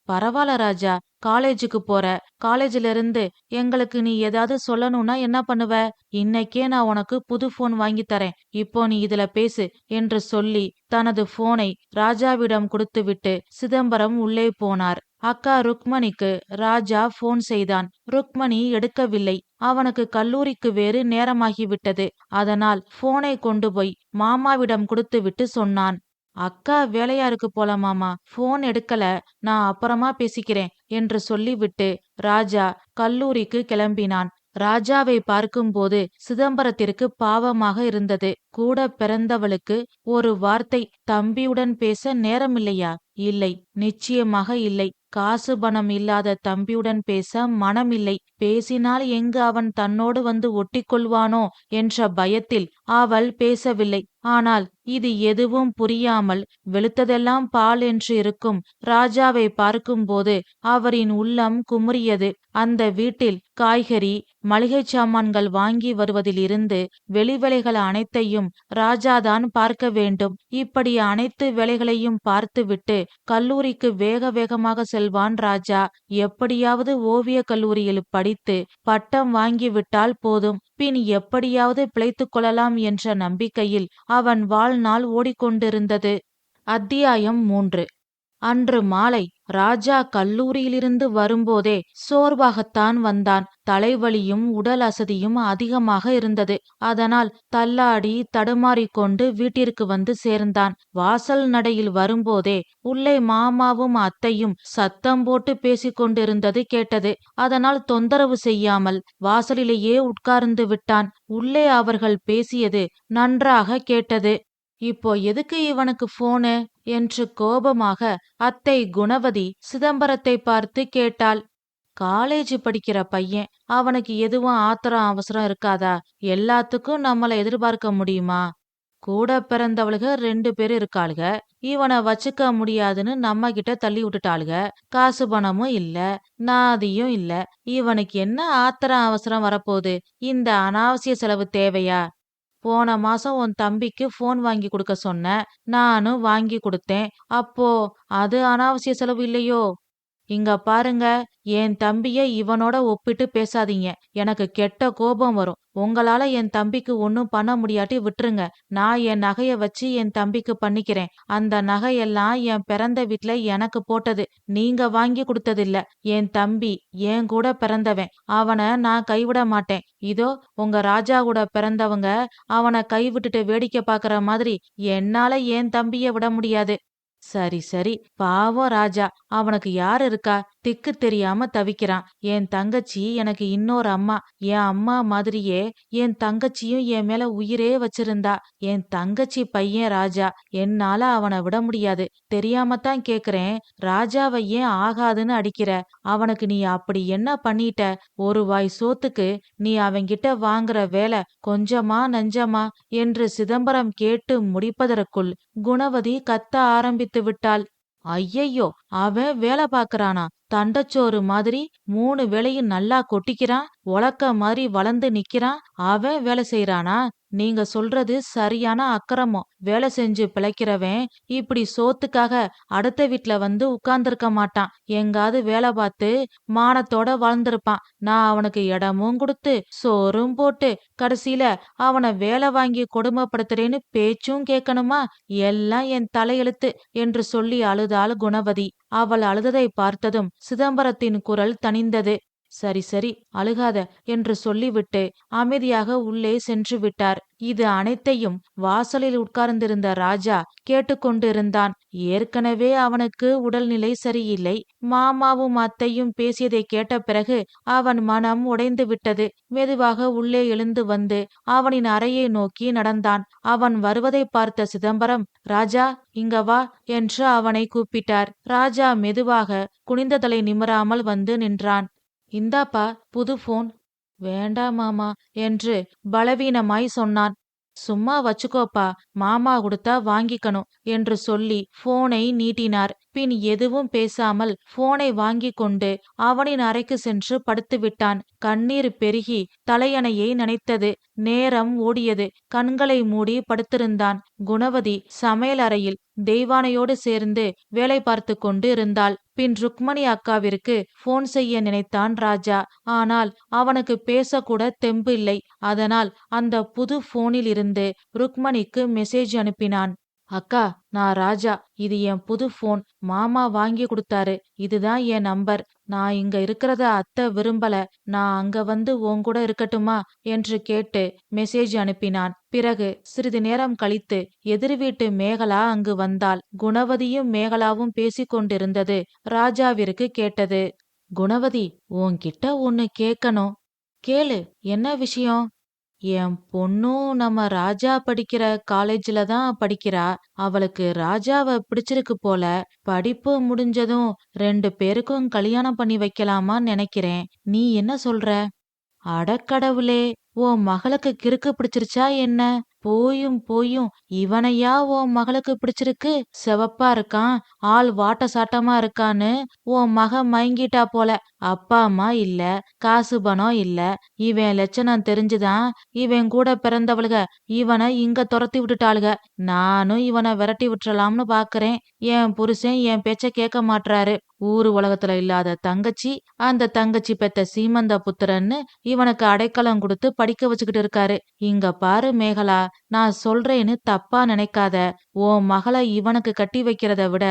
பரவாயில்ல ராஜா, காலேஜுக்கு போற, காலேஜில இருந்து எங்களுக்கு நீ ஏதாவது சொல்லணும்னா என்ன பண்ணுவ? இன்னைக்கே நான் உனக்கு புது போன் வாங்கி தரேன், இப்போ நீ இதுல பேசு என்று சொல்லி தனது போனை ராஜாவிடம் கொடுத்துவிட்டு சிதம்பரம் உள்ளே போனார். அக்கா ருக்மணிக்கு ராஜா போன் செய்தான். ருக்மணி எடுக்கவில்லை. அவனுக்கு கல்லூரிக்கு வேறு நேரமாகிவிட்டது. அதனால் போனை கொண்டு போய் மாமாவிடம் கொடுத்துவிட்டு சொன்னான், அக்கா வேலையா இருக்கு போல மாமா, போன் எடுக்கல, நான் அப்புறமா பேசிக்கிறேன் என்று சொல்லிவிட்டு ராஜா கல்லூரிக்கு கிளம்பினான். ராஜாவை பார்க்கும்போது சிதம்பரத்திற்கு பாவமாக இருந்தது. கூட பிறந்தவளுக்கு ஒரு வார்த்தை தம்பியுடன் பேச நேரமில்லையா? இல்லை, நிச்சயமாக இல்லை. காசு பணம் இல்லாத தம்பியுடன் பேச மனமில்லை. பேசினால் எங்கு அவன் தன்னோடு வந்து ஒட்டிக்கொள்வானோ என்ற பயத்தில் அவள் பேசவில்லை. ஆனால் இது எதுவும் புரியாமல் வெளுத்ததெல்லாம் பால் என்று இருக்கும் ராஜாவை பார்க்கும்போது அவரின் உள்ளம் குமுறியது. அந்த வீட்டில் காய்கறி, மளிகை சாமான்கள் வாங்கி வருவதிலிருந்து வெளி வேலைகள் அனைத்தையும் ராஜாதான் பார்க்க வேண்டும். இப்படி அனைத்து வேலைகளையும் பார்த்துவிட்டு கல்லூரிக்கு வேக வேகமாக செல்வான் ராஜா. எப்படியாவது ஓவிய கல்லூரியில் படித்து பட்டம் வாங்கிவிட்டால் போதும், பின் எப்படியாவது பிழைத்துக் கொள்ளலாம் என்ற நம்பிக்கையில் அவன் வாழ்நாள் ஓடிக்கொண்டிருந்தது. அத்தியாயம் 3. அன்று மாலை ராஜா கல்லூரியிலிருந்து வரும்போதே சோர்வாகத்தான் வந்தான். தலைவலியும் உடல் அசதியும் அதிகமாக இருந்தது. அதனால் தள்ளாடி தடுமாறிக்கொண்டு வீட்டிற்கு வந்து சேர்ந்தான். வாசல் நடையில் வரும்போதே உள்ளே மாமாவும் அத்தையும் சத்தம் போட்டு பேசிக்கொண்டிருந்தது கேட்டது. அதனால் தொந்தரவு செய்யாமல் வாசலிலேயே உட்கார்ந்து விட்டான். உள்ளே அவர்கள் பேசியது நன்றாக கேட்டது. இப்போ எதுக்கு இவனுக்கு போனு என்று கோபமாக அத்தை குணவதி சிதம்பரத்தை பார்த்து கேட்டாள். காலேஜ் படிக்கிற பையன், அவனுக்கு எதுவும் ஆத்திரம் அவசரம் இருக்காதா? எல்லாத்துக்கும் நம்மள எதிர்பார்க்க முடியுமா? கூட பிறந்தவளுக 2 பேர் இருக்காளுக. இவனை வச்சுக்க முடியாதுன்னு நம்ம கிட்ட தள்ளி விட்டுட்டாளுக. காசு பணமும் இல்ல, நாதியும் இல்ல. இவனுக்கு என்ன ஆத்திரம் அவசரம் வரப்போகுது? இந்த அனாவசிய செலவு தேவையா? போன மாசம் உன் தம்பிக்கு போன் வாங்கி கொடுக்க சொன்ன, நானும் வாங்கி கொடுத்தேன். அப்போ அது அனாவசிய செலவு இல்லையோ? இங்க பாருங்க, என் தம்பிய இவனோட ஒப்பிட்டு பேசாதீங்க. எனக்கு கெட்ட கோபம் வரும். உங்களால என் தம்பிக்கு ஒன்னும் பண்ண முடியாட்டி விட்டுருங்க. நான் என் நகைய வச்சு என் தம்பிக்கு பண்ணிக்கிறேன். அந்த நகையெல்லாம் என் பிறந்த வீட்ல எனக்கு போட்டது. நீங்க வாங்கி கொடுத்ததில்ல. என் தம்பி என் கூட பிறந்தவன். அவனை நான் கைவிட மாட்டேன். இதோ உங்க ராஜா கூட பிறந்தவங்க அவனை கைவிட்டுட்டு வேடிக்கை பாக்குற மாதிரி என்னால என் தம்பிய விட முடியாது. சரி சரி, பாவம் ராஜா. அவனுக்கு யார் இருக்கா? திக்கு தெரியாம தவிக்கிறான். என் தங்கச்சி எனக்கு இன்னொரு அம்மா. என் அம்மா மாதிரியே என் தங்கச்சியும் என் மேல உயிரே வச்சிருந்தா. என் தங்கச்சி பையன் ராஜா. என்னால அவனை விட முடியாது. தெரியாமத்தான் கேக்குறேன். ராஜாவை ஏன் ஆகாதுன்னு அடிக்கிற? அவனுக்கு நீ அப்படி என்ன பண்ணிட்ட? ஒரு வாய் சோத்துக்கு நீ அவன்கிட்ட வாங்குற வேலை கொஞ்சமா நஞ்சமா என்று சிதம்பரம் கேட்டு முடிப்பதற்குள் குணவதி கத்த ஆரம்பித்து விட்டாள். ஐயையோ, அவன் வேலை பாக்குறானா? தண்டச்சோறு மாதிரி 3 வேளையும் நல்லா கொட்டிக்கிறான். உலக்க மாதிரி வளர்ந்து நிக்கிறான். அவன் வேலை செய்யறானா? நீங்க சொல்றது சரியான அக்கிரமம். வேலை செஞ்சு பிழைக்கிறவன் இப்படி சோத்துக்காக அடுத்த வீட்ல வந்து உட்கார்ந்திருக்க மாட்டான். எங்காவது வேலை பார்த்து மானத்தோட வாழ்ந்திருப்பான். நான் அவனுக்கு இடமும் கொடுத்து சோறும் போட்டு கடைசியில அவனை வேலை வாங்கி கொடுமைப்படுத்துறேன்னு பேச்சும் கேட்கணுமா? எல்லாம் என் தலையெழுத்து என்று சொல்லி அழுதாள் குணவதி. அவள் அழுததை பார்த்ததும் சிதம்பரத்தின் குரல் தணிந்தது. சரி சரி, அழுகாத என்று சொல்லிவிட்டு அமைதியாக உள்ளே சென்று விட்டார். இது அனைத்தையும் வாசலில் உட்கார்ந்திருந்த ராஜா கேட்டுக்கொண்டிருந்தான். ஏற்கனவே அவனுக்கு உடல்நிலை சரியில்லை. மாமாவும் அத்தையும் பேசியதை கேட்ட பிறகு அவன் மனம் உடைந்து விட்டது. மெதுவாக உள்ளே எழுந்து வந்து அவனின் அறையை நோக்கி நடந்தான். அவன் வருவதை பார்த்த சிதம்பரம், ராஜா இங்க வா என்று அவனை கூப்பிட்டார். ராஜா மெதுவாக குனிந்த தலை நிமிராமல் வந்து நின்றான். இந்தாப்பா புது போன். வேண்டாம் மாமா என்று பலவீனமாய் சொன்னான். சும்மா வச்சுக்கோப்பா, மாமா கொடுத்தா வாங்கிக்கணும் என்று சொல்லி போனை நீட்டினார். பின் எதுவும் பேசாமல் போனை வாங்கி கொண்டு அவனின் அறைக்கு சென்று படுத்துவிட்டான். கண்ணீர் பெருகி தலையணையை நனைத்தது. நேரம் ஓடியது. கண்களை மூடி படுத்திருந்தான். குணவதி சமையல் அறையில் தெய்வானையோடு சேர்ந்து வேலை பார்த்து கொண்டு இருந்தாள். பின் ருக்மணி அக்காவிற்கு போன் செய்ய நினைத்தான் ராஜா. ஆனால் அவனுக்கு பேசக்கூட தெம்பு இல்லை. அதனால் அந்த புது போனில் இருந்து ருக்மணிக்கு மெசேஜ் அனுப்பினான். அக்கா, நான் ராஜா. இது என் புது போன். மாமா வாங்கி கொடுத்தாரு. இதுதான் என் நம்பர். நான் இங்க இருக்கிறத அத்தை விரும்பல. நான் அங்க வந்து உன் கூட இருக்கட்டுமா என்று கேட்டு மெசேஜ் அனுப்பினான். பிறகு சிறிது நேரம் கழித்து எதிர் வீட்டு மேகலா அங்கு வந்தாள். குணவதியும் மேகலாவும் பேசிக்கொண்டிருந்தது ராஜாவிற்கு கேட்டது. குணவதி, உன்கிட்ட ஒன்னு கேட்கணும். கேளு, என்ன விஷயம்? என் பொண்ணும் நம்ம ராஜா படிக்கிற காலேஜ்ல தான் படிக்கிறா. அவளுக்கு ராஜாவை பிடிச்சிருக்கு போல. படிப்பு முடிஞ்சதும் 2 பேருக்கும் கல்யாணம் பண்ணி வைக்கலாமான்னு நினைக்கிறேன். நீ என்ன சொல்ற? அடக்கடவுளே, உன் மகளுக்கு கிறுக்கு பிடிச்சிருச்சா என்ன? போயும் போயும் இவனையா உன் மகளுக்கு பிடிச்சிருக்கு? சிவப்பா இருக்கான், ஆள் வாட்ட சாட்டமா இருக்கான்னு உன் மக மயங்கிட்டா போல. அப்பா அம்மா இல்ல, காசு பணம் இல்ல. இவன் லட்சணம் தெரிஞ்சுதான் இவன் கூட பிறந்தவளுக இவனை இங்க துரத்தி விட்டுட்டாளுக. நானும் இவனை விரட்டி விட்டுறலாம்னு பாக்குறேன். என் புருஷன் என் பேச்ச கேட்க மாட்றாரு. ஊரு உலகத்துல இல்லாத தங்கச்சி, அந்த தங்கச்சி பெத்த சீமந்த புத்திரன்னு இவனுக்கு அடைக்கலம் கொடுத்து படிக்க வச்சுக்கிட்டு இருக்காரு. இங்க பாரு மேகலா, நான் சொல்றேன்னு தப்பா நினைக்காத. உன் மகளை இவனுக்கு கட்டி வைக்கிறத விட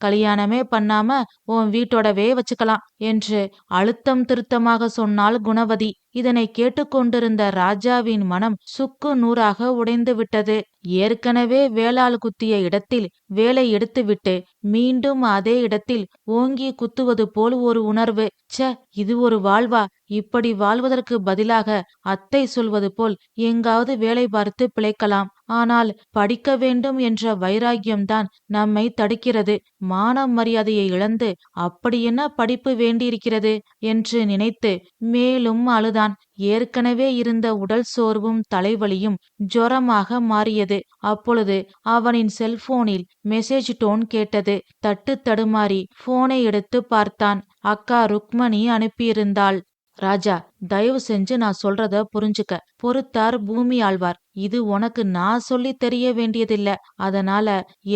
கல்யாணமே பண்ணாம உன் வீட்டோடவே வச்சுக்கலாம் என்று அழுத்தம் திருத்தமாக சொன்னாள் குணவதி. இதனை கேட்டுக்கொண்டிருந்த ராஜாவின் மனம் சுக்கு நூறாக உடைந்து விட்டது. ஏற்கனவே வேலால் குத்திய இடத்தில் வேலை எடுத்துவிட்டு மீண்டும் அதே இடத்தில் ஓங்கி குத்துவது போல் ஒரு உணர்வு. ச்ச, இது ஒரு வாழ்வா? இப்படி வாழ்வதற்கு பதிலாக அத்தை சொல்வது போல் எங்காவது வேலை பார்த்து பிழைக்கலாம். ஆனால் படிக்க வேண்டும் என்ற வைராக்கியம்தான் நம்மை தடுக்கிறது. மான மரியாதையை இழந்து அப்படி என்ன படிப்பு வேண்டியிருக்கிறது என்று நினைத்து மேலும் அழுதான். ஏற்கனவே இருந்த உடல் சோர்வும் தலைவலியும் ஜுரமாக மாறியது. அப்பொழுது அவனின் செல்போனில் மெசேஜ் டோன் கேட்டது. தட்டு தடுமாறி போனை எடுத்து பார்த்தான். அக்கா ருக்மணி அனுப்பியிருந்தாள். ராஜா, தயவு செஞ்சு நான் சொல்றத புரிஞ்சுக்க. பொறுத்தார் பூமி ஆழ்வார். இது உனக்கு நான் சொல்லி தெரிய வேண்டியதில்ல. அதனால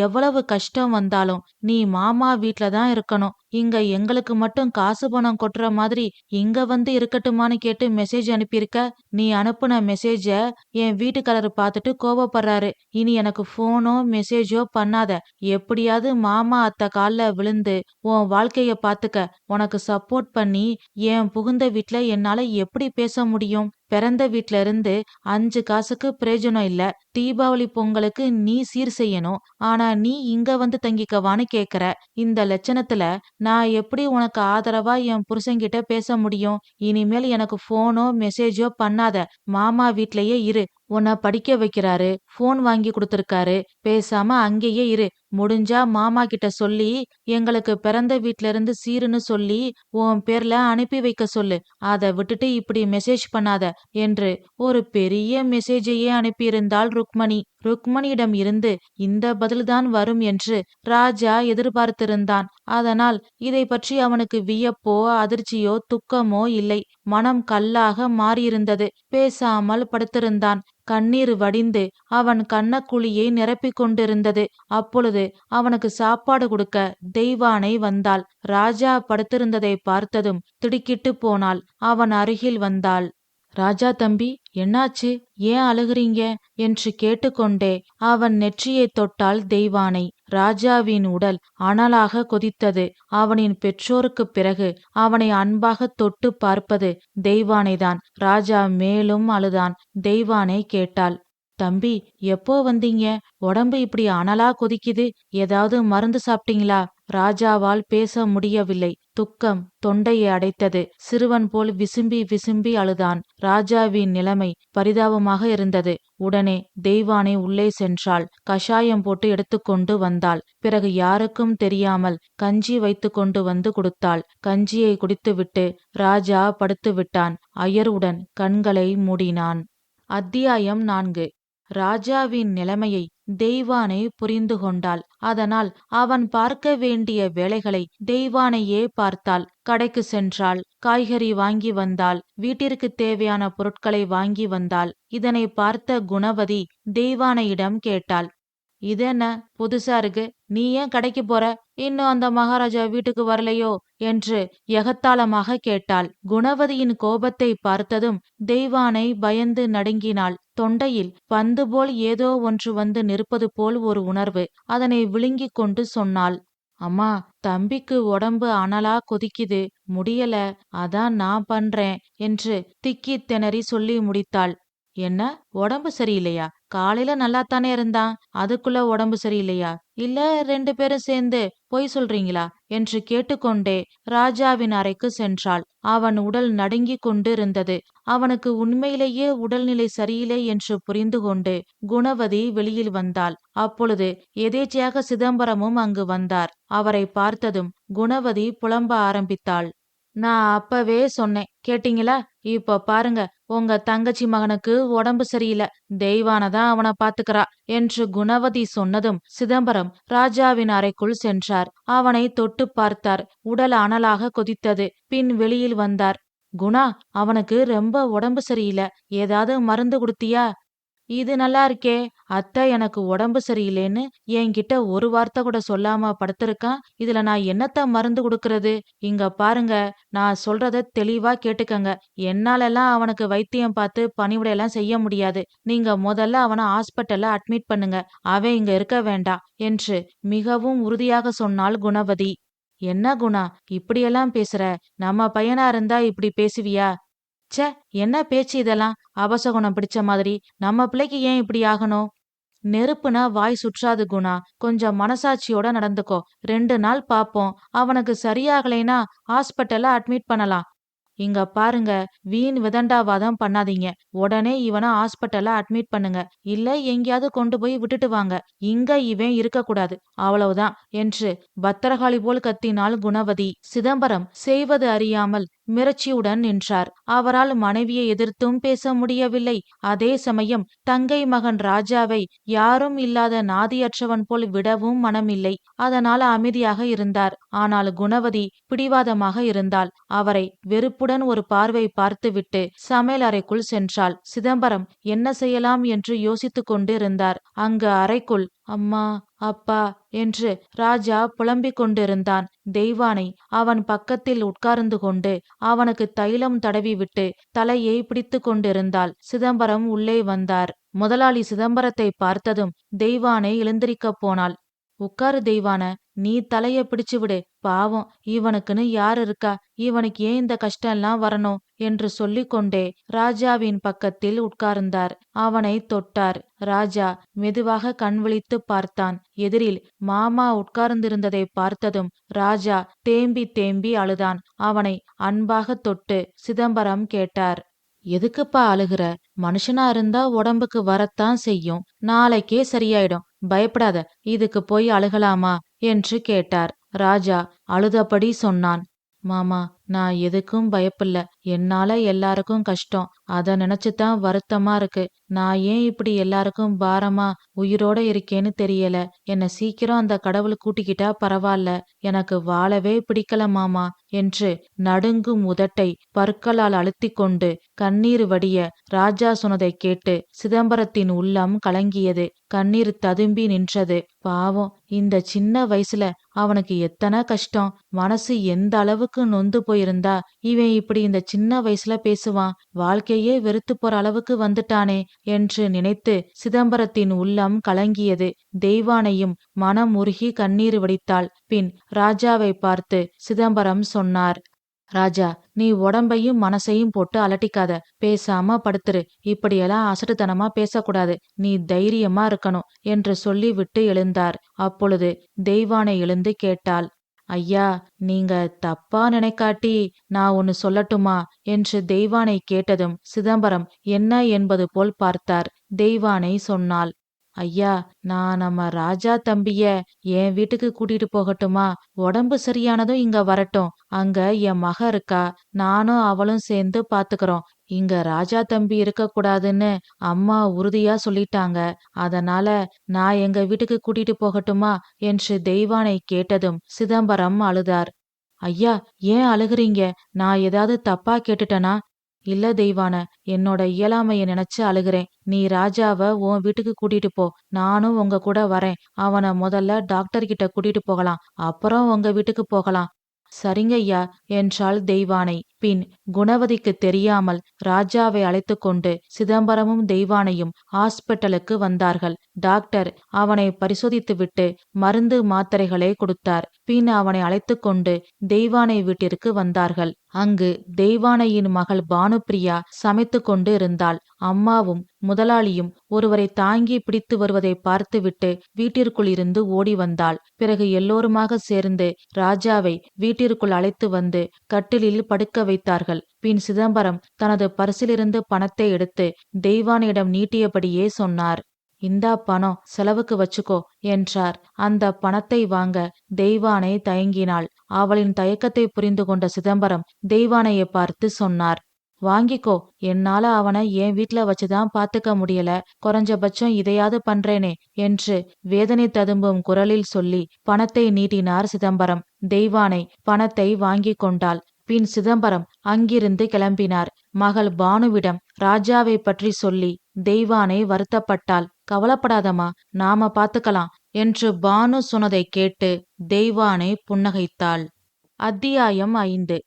எவ்வளவு கஷ்டம் வந்தாலும் நீ மாமா வீட்ல தான் இருக்கணும். இங்க எங்களுக்கு மட்டும் காசு பணம் கொட்டுற மாதிரி இங்க வந்து இருக்கட்டுமான்னு கேட்டு மெசேஜ் அனுப்பியிருக்க. நீ அனுப்புன மெசேஜ என் வீட்டுக்காரரு பார்த்துட்டு கோவப்படுறாரு. இனி எனக்கு போனோ மெசேஜோ பண்ணாத. எப்படியாவது மாமா அத்தை கால்ல விழுந்து உன் வாழ்க்கைய பாத்துக்க. உனக்கு சப்போர்ட் பண்ணி என் புகுந்த வீட்ல என்னால எப்படி பேச முடியும்? பிறந்த வீட்ல இருந்து 5 காசுக்கு பிரயோஜனம் இல்ல. தீபாவளி பொங்கலுக்கு நீ சீர் செய்யணும். ஆனா நீ இங்க வந்து தங்கிக்கவான்னு கேக்குற. இந்த லட்சணத்துல நான் எப்படி உனக்கு ஆதரவா என் புருஷன்கிட்ட பேச முடியும்? இனிமேல் எனக்கு போனோ மெசேஜோ பண்ணாத. மாமா வீட்லயே இரு. உன்னை படிக்க வைக்கிறாரு, போன் வாங்கி கொடுத்திருக்காரு. பேசாம அங்கேயே இரு. முடிஞ்சா மாமா கிட்ட சொல்லி எங்களுக்கு பிறந்த வீட்ல இருந்து சீருன்னு சொல்லி உன் பேர்ல அனுப்பி வைக்க சொல்லு. அத விட்டுட்டு இப்படி மெசேஜ் பண்ணாத என்று ஒரு பெரிய மெசேஜையே அனுப்பியிருந்தாள் ருக்மணி. ருக்மணியிடம் இருந்து இந்த பதில்தான் வரும் என்று ராஜா எதிர்பார்த்திருந்தான். அதனால் இதை பற்றி அவனுக்கு வியப்போ அதிர்ச்சியோ துக்கமோ இல்லை. மனம் கல்லாக மாறியிருந்தது. பேசாமல் படுத்திருந்தான். கண்ணீர் வடிந்து அவன் கண்ணக்குழியை நிரப்பிக் கொண்டிருந்தது. அப்பொழுது அவனுக்கு சாப்பாடு கொடுக்க தெய்வானை வந்தாள். ராஜா படுத்திருந்ததை பார்த்ததும் திடுக்கிட்டு போனாள். அவன் அருகில் வந்தாள். ராஜா தம்பி, என்னாச்சு? ஏன் அழுகுறீங்க என்று கேட்டுக்கொண்டே அவன் நெற்றியை தொட்டாள் தெய்வானை. ராஜாவின் உடல் அனலாக கொதித்தது. அவனின் பெற்றோருக்குப் பிறகு அவனை அன்பாக தொட்டு பார்ப்பது தெய்வானைதான். ராஜா மேலும் அழுதான். தெய்வானை கேட்டாள். தம்பி, எப்போ வந்தீங்க? உடம்பு இப்படி அனலா கொதிக்குது. ஏதாவது மருந்து சாப்பிட்டீங்களா? ராஜாவால் பேச முடியவில்லை. துக்கம் தொண்டையை அடைத்தது. சிறுவன் போல் விசும்பி விசும்பி அழுதான். ராஜாவின் நிலைமை பரிதாபமாக இருந்தது. உடனே தெய்வானை உள்ளே சென்றாள். கஷாயம் போட்டு எடுத்துக்கொண்டு வந்தாள். பிறகு யாருக்கும் தெரியாமல் கஞ்சி வைத்து கொண்டு வந்து கொடுத்தாள். கஞ்சியை குடித்துவிட்டு ராஜா படுத்து விட்டான். அயர்வுடன் கண்களை மூடினான். அத்தியாயம் 4. ராஜாவின் நிலைமையை தெய்வானை புரிந்து கொண்டாள். அதனால் அவன் பார்க்க வேண்டிய வேலைகளை தெய்வானையே பார்த்தாள். கடைக்கு சென்றாள். காய்கறி வாங்கி வந்தாள். வீட்டிற்கு தேவையான பொருட்களை வாங்கி வந்தாள். இதனை பார்த்த குணவதி தெய்வானையிடம் கேட்டாள். இதென்ன புதுசா இருக்கு? நீ ஏன் கடைக்கு போற? இன்னும் அந்த மகாராஜா வீட்டுக்கு வரலையோ என்று எகத்தாளமாக கேட்டாள். குணவதியின் கோபத்தை பார்த்ததும் தெய்வானை பயந்து நடுங்கினாள். தொண்டையில் பந்து போல் ஏதோ ஒன்று வந்து நிற்பது போல் ஒரு உணர்வு. அதனை விழுங்கிக் கொண்டு சொன்னாள். அம்மா, தம்பிக்கு உடம்பு அனலா கொதிக்குது. முடியல. அதான் நான் பண்றேன் என்று திக்கி திணறி சொல்லி முடித்தாள். என்ன, உடம்பு சரியில்லையா? காலையில நல்லாத்தானே இருந்தான். அதுக்குள்ள உடம்பு சரியில்லையா? இல்ல 2 பேரும் சேர்ந்து பொய் சொல்றீங்களா என்று கேட்டுக்கொண்டே ராஜாவின் அறைக்கு சென்றாள். அவன் உடல் நடுங்கிக் கொண்டிருந்தது. அவனுக்கு உண்மையிலேயே உடல்நிலை சரியில்லை என்று புரிந்து கொண்டு குணவதி வெளியில் வந்தாள். அப்பொழுது எதேச்சையாக சிதம்பரமும் அங்கு வந்தார். அவரை பார்த்ததும் குணவதி புலம்ப ஆரம்பித்தாள். நான் அப்பவே சொன்னேன், கேட்டீங்களா? இப்ப பாருங்க, உங்க தங்கச்சி மகனுக்கு உடம்பு சரியில்லை. தெய்வானதான் அவனை பாத்துக்கிறா என்று குணவதி சொன்னதும் சிதம்பரம் ராஜாவின் அறைக்குள் சென்றார். அவனை தொட்டு பார்த்தார். உடல் அனலாக கொதித்தது. பின் வெளியில் வந்தார். குணா, அவனுக்கு ரொம்ப உடம்பு சரியில்லை. ஏதாவது மருந்து கொடுத்தியா? இது நல்லா இருக்கே. அத்தை எனக்கு உடம்பு சரியில்லைன்னு என்கிட்ட ஒரு வார்த்தை கூட சொல்லாம படுத்திருக்கான். இதுல நான் என்னத்த மருந்து குடுக்கறது? இங்க பாருங்க, நான் சொல்றத தெளிவா கேட்டுக்கங்க. என்னாலலாம் அவனுக்கு வைத்தியம் பார்த்து பணிவிடையெல்லாம் செய்ய முடியாது. நீங்க முதல்ல அவன ஹாஸ்பிட்டல்ல அட்மிட் பண்ணுங்க. அவன் இங்க இருக்க வேண்டாம் என்று மிகவும் உறுதியாக சொன்னாள் குணவதி. என்ன குணா, இப்படியெல்லாம் பேசுற? நம்ம பையனா இருந்தா இப்படி பேசுவியா? ச்சே, என்ன பேச்சு இதெல்லாம்? அபசகுணம் பிடிச்ச மாதிரி. நம்ம பிள்ளைக்கு ஏன் இப்படி ஆகணும்? நெருப்புனா வாய் சுற்றாது குணா. கொஞ்சம் மனசாட்சியோட நடந்துக்கோ. 2 நாள் பாப்போம். அவனுக்கு சரியாகலைனா ஹாஸ்பிட்டல்ல அட்மிட் பண்ணலாம். இங்க பாருங்க, வீண் விதண்டாவாதம் பண்ணாதீங்க. உடனே இவனை ஹாஸ்பிட்டல்ல அட்மிட் பண்ணுங்க. இல்ல எங்கேயாவது கொண்டு போய் விட்டுட்டு வாங்க. இங்க இவன் இருக்கக்கூடாது. அவ்வளவுதான் என்று பத்திரகாளி போல் கத்தினாள் குணவதி. சிதம்பரம் செய்வது அறியாமல் மிரட்சியுடன் நின்றார். அவரால் மனைவியை எதிர்த்தும் பேச முடியவில்லை. அதே சமயம் தங்கை மகன் ராஜாவை யாரும் இல்லாத நாதியற்றவன் போல் விடவும் மனமில்லை. அதனால் அமைதியாக இருந்தார். ஆனால் குணவதி பிடிவாதமாக இருந்தாள். அவரை வெறுப்புடன் ஒரு பார்வை பார்த்துவிட்டு சமையல் அறைக்குள் சென்றாள். சிதம்பரம் என்ன செய்யலாம் என்று யோசித்துக் கொண்டு இருந்தார். அங்கு அறைக்குள் அம்மா, அப்பா என்று ராஜா புலம்பிக் கொண்டிருந்தான். தெய்வானை அவன் பக்கத்தில் உட்கார்ந்து கொண்டு அவனுக்கு தைலம் தடவிவிட்டு தலையை பிடித்து கொண்டிருந்தாள். சிதம்பரம் உள்ளே வந்தார். முதலாளி சிதம்பரத்தை பார்த்ததும் தெய்வானை எழுந்திருக்கப் போனாள். உட்காரு தெய்வான, நீ தலைய பிடிச்சு விடு. பாவம், இவனுக்குன்னு யார் இருக்கா? இவனுக்கு ஏன் இந்த கஷ்டம்லாம் வரணும் என்று சொல்லிக்கொண்டே ராஜாவின் பக்கத்தில் உட்கார்ந்தார். அவனை தொட்டார். ராஜா மெதுவாக கண் விழித்து பார்த்தான். எதிரில் மாமா உட்கார்ந்திருந்ததை பார்த்ததும் ராஜா தேம்பி தேம்பி அழுதான். அவனை அன்பாக தொட்டு சிதம்பரம் கேட்டார். எதுக்குப்பா அழுகுற? மனுஷனா இருந்தா உடம்புக்கு வரத்தான் செய்யும். நாளைக்கே சரியாயிடும். பயப்படாத. இதுக்கு போய் அழுகலாமா என்று கேட்டார். ராஜா அழுதபடி சொன்னான். மாமா, நான் எதுக்கும் பயப்பில்ல. என்னால எல்லாருக்கும் கஷ்டம். அத நினைச்சுதான் வருத்தமா இருக்கு. நான் ஏன் இப்படி எல்லாருக்கும் பாரமா உயிரோட இருக்கேன்னு தெரியல. என்ன சீக்கிரம் அந்த கடவுள் கூட்டிக்கிட்டா பரவாயில்ல. எனக்கு வாழவே பிடிக்கல மாமா என்று நடுங்கும் உதட்டை பற்களால் அழுத்தி கொண்டு கண்ணீர் வடிய ராஜா சொன்னதை கேட்டு சிதம்பரத்தின் உள்ளம் கலங்கியது. கண்ணீர் ததும்பி நின்றது. பாவம், இந்த சின்ன வயசுல அவனுக்கு எத்தனை கஷ்டம். மனசு எந்த அளவுக்கு நொந்து போயிருந்தா இவன் இப்படி இந்த சின்ன வயசுல பேசுவான். வாழ்க்கையே வெறுத்து போற அளவுக்கு வந்துட்டானே என்று நினைத்து சிதம்பரத்தின் உள்ளம் கலங்கியது. தெய்வானையும் மனம் உருகி கண்ணீர் வடித்தாள். பின் ராஜாவை பார்த்து சிதம்பரம் சொன்னார். ராஜா, நீ உடம்பையும் மனசையும் போட்டு அலட்டிக்காத. பேசாம படுத்துரு. இப்படியெல்லாம் அசட்டுத்தனமா பேசக்கூடாது. நீ தைரியமா இருக்கணும் என்று சொல்லிவிட்டு எழுந்தார். அப்பொழுது தெய்வானை எழுந்து கேட்டாள். ஐயா, நீங்க தப்பா நினைக்காட்டி நான் ஒன்னு சொல்லட்டுமா என்று தெய்வானை கேட்டதும் சிதம்பரம் என்ன என்பது போல் பார்த்தார். தெய்வானை சொன்னாள். ஐயா, நான் நம்ம ராஜா தம்பிய என் வீட்டுக்கு கூட்டிட்டு போகட்டுமா? உடம்பு சரியானதும் இங்க வரட்டும். அங்க என் மக இருக்கா. நானும் அவளும் சேர்ந்து பாத்துக்கிறோம். இங்க ராஜா தம்பி இருக்க கூடாதுன்னு அம்மா உறுதியா சொல்லிட்டாங்க. அதனால நான் எங்க வீட்டுக்கு கூட்டிட்டு போகட்டுமா என்று தெய்வானை கேட்டதும் சிதம்பரம் அழுதார். ஐயா, ஏன் அழுகுறீங்க? நான் ஏதாவது தப்பா கேட்டுட்டனா? இல்ல தெய்வான, என்னோட இயலாமைய நினைச்சு அழுகிறேன். நீ ராஜாவ உன் வீட்டுக்கு கூட்டிட்டு போ. நானும் உங்க கூட வரேன். அவனை முதல்ல டாக்டர் கிட்ட கூட்டிட்டு போகலாம். அப்புறம் உங்க வீட்டுக்கு போகலாம். சரிங்க ஐயா என்றாள் தெய்வானை. பின் குணவதிக்கு தெரியாமல் ராஜாவை அழைத்து கொண்டு சிதம்பரமும் தெய்வானையும் ஹாஸ்பிட்டலுக்கு வந்தார்கள். டாக்டர் அவனை பரிசோதித்துவிட்டு மருந்து மாத்திரைகளை கொடுத்தார். பின் அவனை அழைத்து கொண்டு தெய்வானை வீட்டிற்கு வந்தார்கள். அங்கு தெய்வானையின் மகள் பானுப்பிரியா சமைத்து கொண்டு இருந்தாள். அம்மாவும் முதலாளியும் ஒருவரை தாங்கி பிடித்து வருவதை பார்த்துவிட்டு வீட்டிற்குள் இருந்து ஓடி வந்தாள். பிறகு எல்லோருமாக சேர்ந்து ராஜாவை வீட்டிற்குள் அழைத்து வந்து கட்டிலில் படுக்க வைத்தார்கள். பின் சிதம்பரம் தனது பர்சிலிருந்து பணத்தை எடுத்து தெய்வானையிடம் நீட்டியபடியே சொன்னார். இந்தா பணம், செலவுக்கு வச்சுக்கோ என்றார். அந்த பணத்தை வாங்க தெய்வானை தயங்கினாள். அவளின் தயக்கத்தை புரிந்து கொண்ட சிதம்பரம் தெய்வானையை பார்த்து சொன்னார். வாங்கிக்கோ. என்னால அவனை என் வீட்ல வச்சுதான் பாத்துக்க முடியல. குறைஞ்சபட்சம் இதையாவது பண்றேனே என்று வேதனை ததும்பும் குரலில் சொல்லி பணத்தை நீட்டினார் சிதம்பரம். தெய்வானை பணத்தை வாங்கி கொண்டாள். பின் சிதம்பரம் அங்கிருந்து கிளம்பினார். மகள் பானுவிடம் ராஜாவை பற்றி சொல்லி தெய்வானை வருத்தப்பட்டாள். கவலைப்படாதம்மா, நாம பாத்துக்கலாம் என்று பானு சொன்னதை கேட்டு தெய்வானை புன்னகைத்தாள். அத்தியாயம் 5.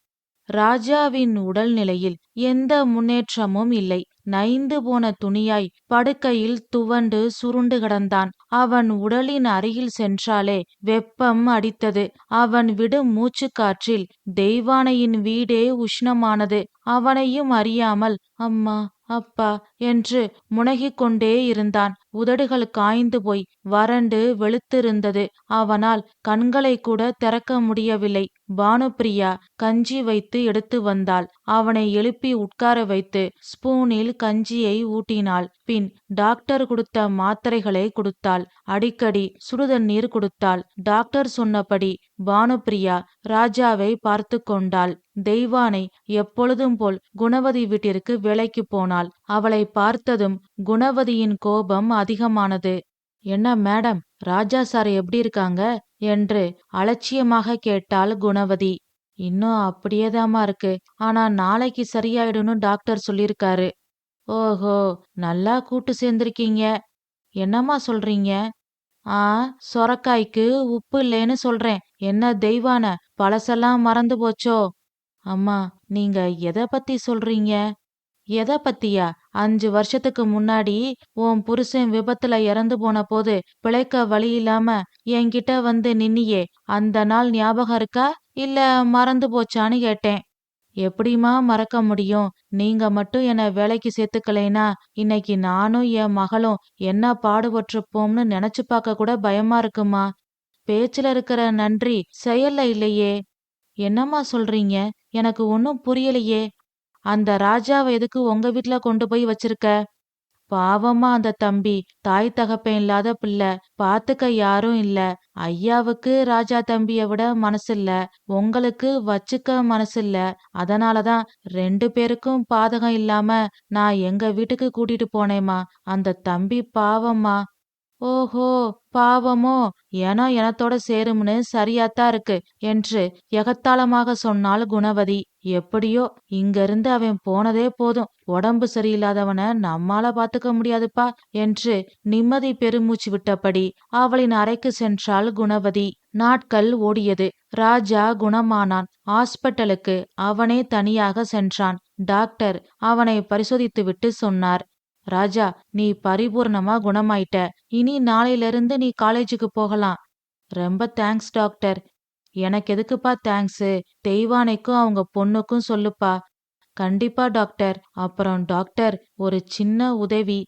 ராஜாவின் உடல்நிலையில் எந்த முன்னேற்றமும் இல்லை. நைந்து போன துணியாய் படுக்கையில் துவண்டு சுருண்டு கிடந்தான். அவன் உடலின் அருகில் சென்றாலே வெப்பம் அடித்தது. அவன் விடும் மூச்சுக்காற்றில் தெய்வானையின் வீடே உஷ்ணமானது. அவனையும் அறியாமல் அம்மா அப்பா என்று முனகிக் கொண்டே இருந்தான். உதடுகள் காய்ந்து போய் வறண்டு வெளுத்திருந்தது. அவனால் கண்களை கூட திறக்க முடியவில்லை. பானுப்பிரியா கஞ்சி வைத்து எடுத்து வந்தாள். அவனை எழுப்பி உட்கார வைத்து ஸ்பூனில் கஞ்சியை ஊட்டினாள். பின் டாக்டர் கொடுத்த மாத்திரைகளை கொடுத்தாள். அடிக்கடி சுடுதண்ணீர் கொடுத்தாள். டாக்டர் சொன்னபடி பானுப்பிரியா ராஜாவை பார்த்து கொண்டாள். தெய்வானை எப்பொழுதும் போல் குணவதி வீட்டிற்கு வேலைக்கு போனாள். அவளை பார்த்ததும் குணவதியின் கோபம் அதிகமானது. என்ன மேடம், ராஜா சார் எப்படி இருக்காங்க என்று அலட்சியமாக கேட்டாள் குணவதி. இன்னும் அப்படியேதாம்மா இருக்கு, ஆனா நாளைக்கு சரியாயிடும்னு டாக்டர் சொல்லிருக்காரு. ஓஹோ, நல்லா கூட்டு சேர்ந்திருக்கீங்க. என்னம்மா சொல்றீங்க? சொரக்காய்க்கு உப்பு இல்லேன்னு சொல்றேன். என்ன தெய்வான, பழசெல்லாம் மறந்து போச்சோ? அம்மா, நீங்க எதை பத்தி சொல்றீங்க? எதை பத்தியா? 5 வருஷத்துக்கு முன்னாடி உன் புருஷன் விபத்துல இறந்து போன போது பிழைக்க வழி இல்லாம என்கிட்ட வந்து நின்னியே, அந்த நாள் ஞாபகம் இருக்கா இல்ல மறந்து போச்சான்னு கேட்டேன். எப்படிம்மா மறக்க முடியும்? நீங்க மட்டும் என்ன வேலைக்கு சேர்த்துக்கலைனா இன்னைக்கு நானும் என் மகளும் என்ன பாடுபட்டிருப்போம்னு நினைச்சு பார்க்க கூட பயமா இருக்குமா. பேச்சுல இருக்கிற நன்றி செயல்ல இல்லையே. என்னம்மா சொல்றீங்க? எனக்கு ஒன்னும் புரியலையே. அந்த ராஜாவை எதுக்கு உங்க வீட்ல கொண்டு போய் வச்சிருக்க? பாவமா அந்த தம்பி, தாய் தகப்பன் இல்லாத பிள்ளை, பாத்துக்க யாரும் இல்ல. ஐயாவுக்கு ராஜா தம்பிய விட மனசில்ல, உங்களுக்கு வச்சுக்க மனசில்ல. அதனாலதான் 2 பேருக்கும் பாதகம் இல்லாம நான் எங்க வீட்டுக்கு கூட்டிட்டு போனேம்மா. அந்த தம்பி பாவம்மா. ஓஹோ, பாவமோ? எனத்தோட சேரும்னு சரியாத்தான் இருக்கு என்று எகத்தாளமாக சொன்னாள் குணவதி. எப்படியோ இங்கிருந்து அவன் போனதே போதும். உடம்பு சரியில்லாதவன நம்மால பாத்துக்க முடியாதுப்பா என்று நிம்மதி பெருமூச்சு விட்டபடி அவளின் அறைக்கு சென்றாள் குணவதி. நாட்கள் ஓடியது. ராஜா குணமானான். ஹாஸ்பிட்டலுக்கு அவனே தனியாக சென்றான். டாக்டர் அவனை பரிசோதித்துவிட்டு சொன்னார், ராஜா, நீ பரிபூர்ணமா குணமாயிட்ட. இனி நாளையிலிருந்து நீ காலேஜுக்கு போகலாம். ரொம்ப தேங்க்ஸ் டாக்டர். எனக்கு எதுக்குப்பா தேங்க்ஸு? தெய்வானைக்கும் அவங்க பொண்ணுக்கும் சொல்லுப்பா. கண்டிப்பா டாக்டர். அப்புறம் டாக்டர், ஒரு சின்ன உதவி.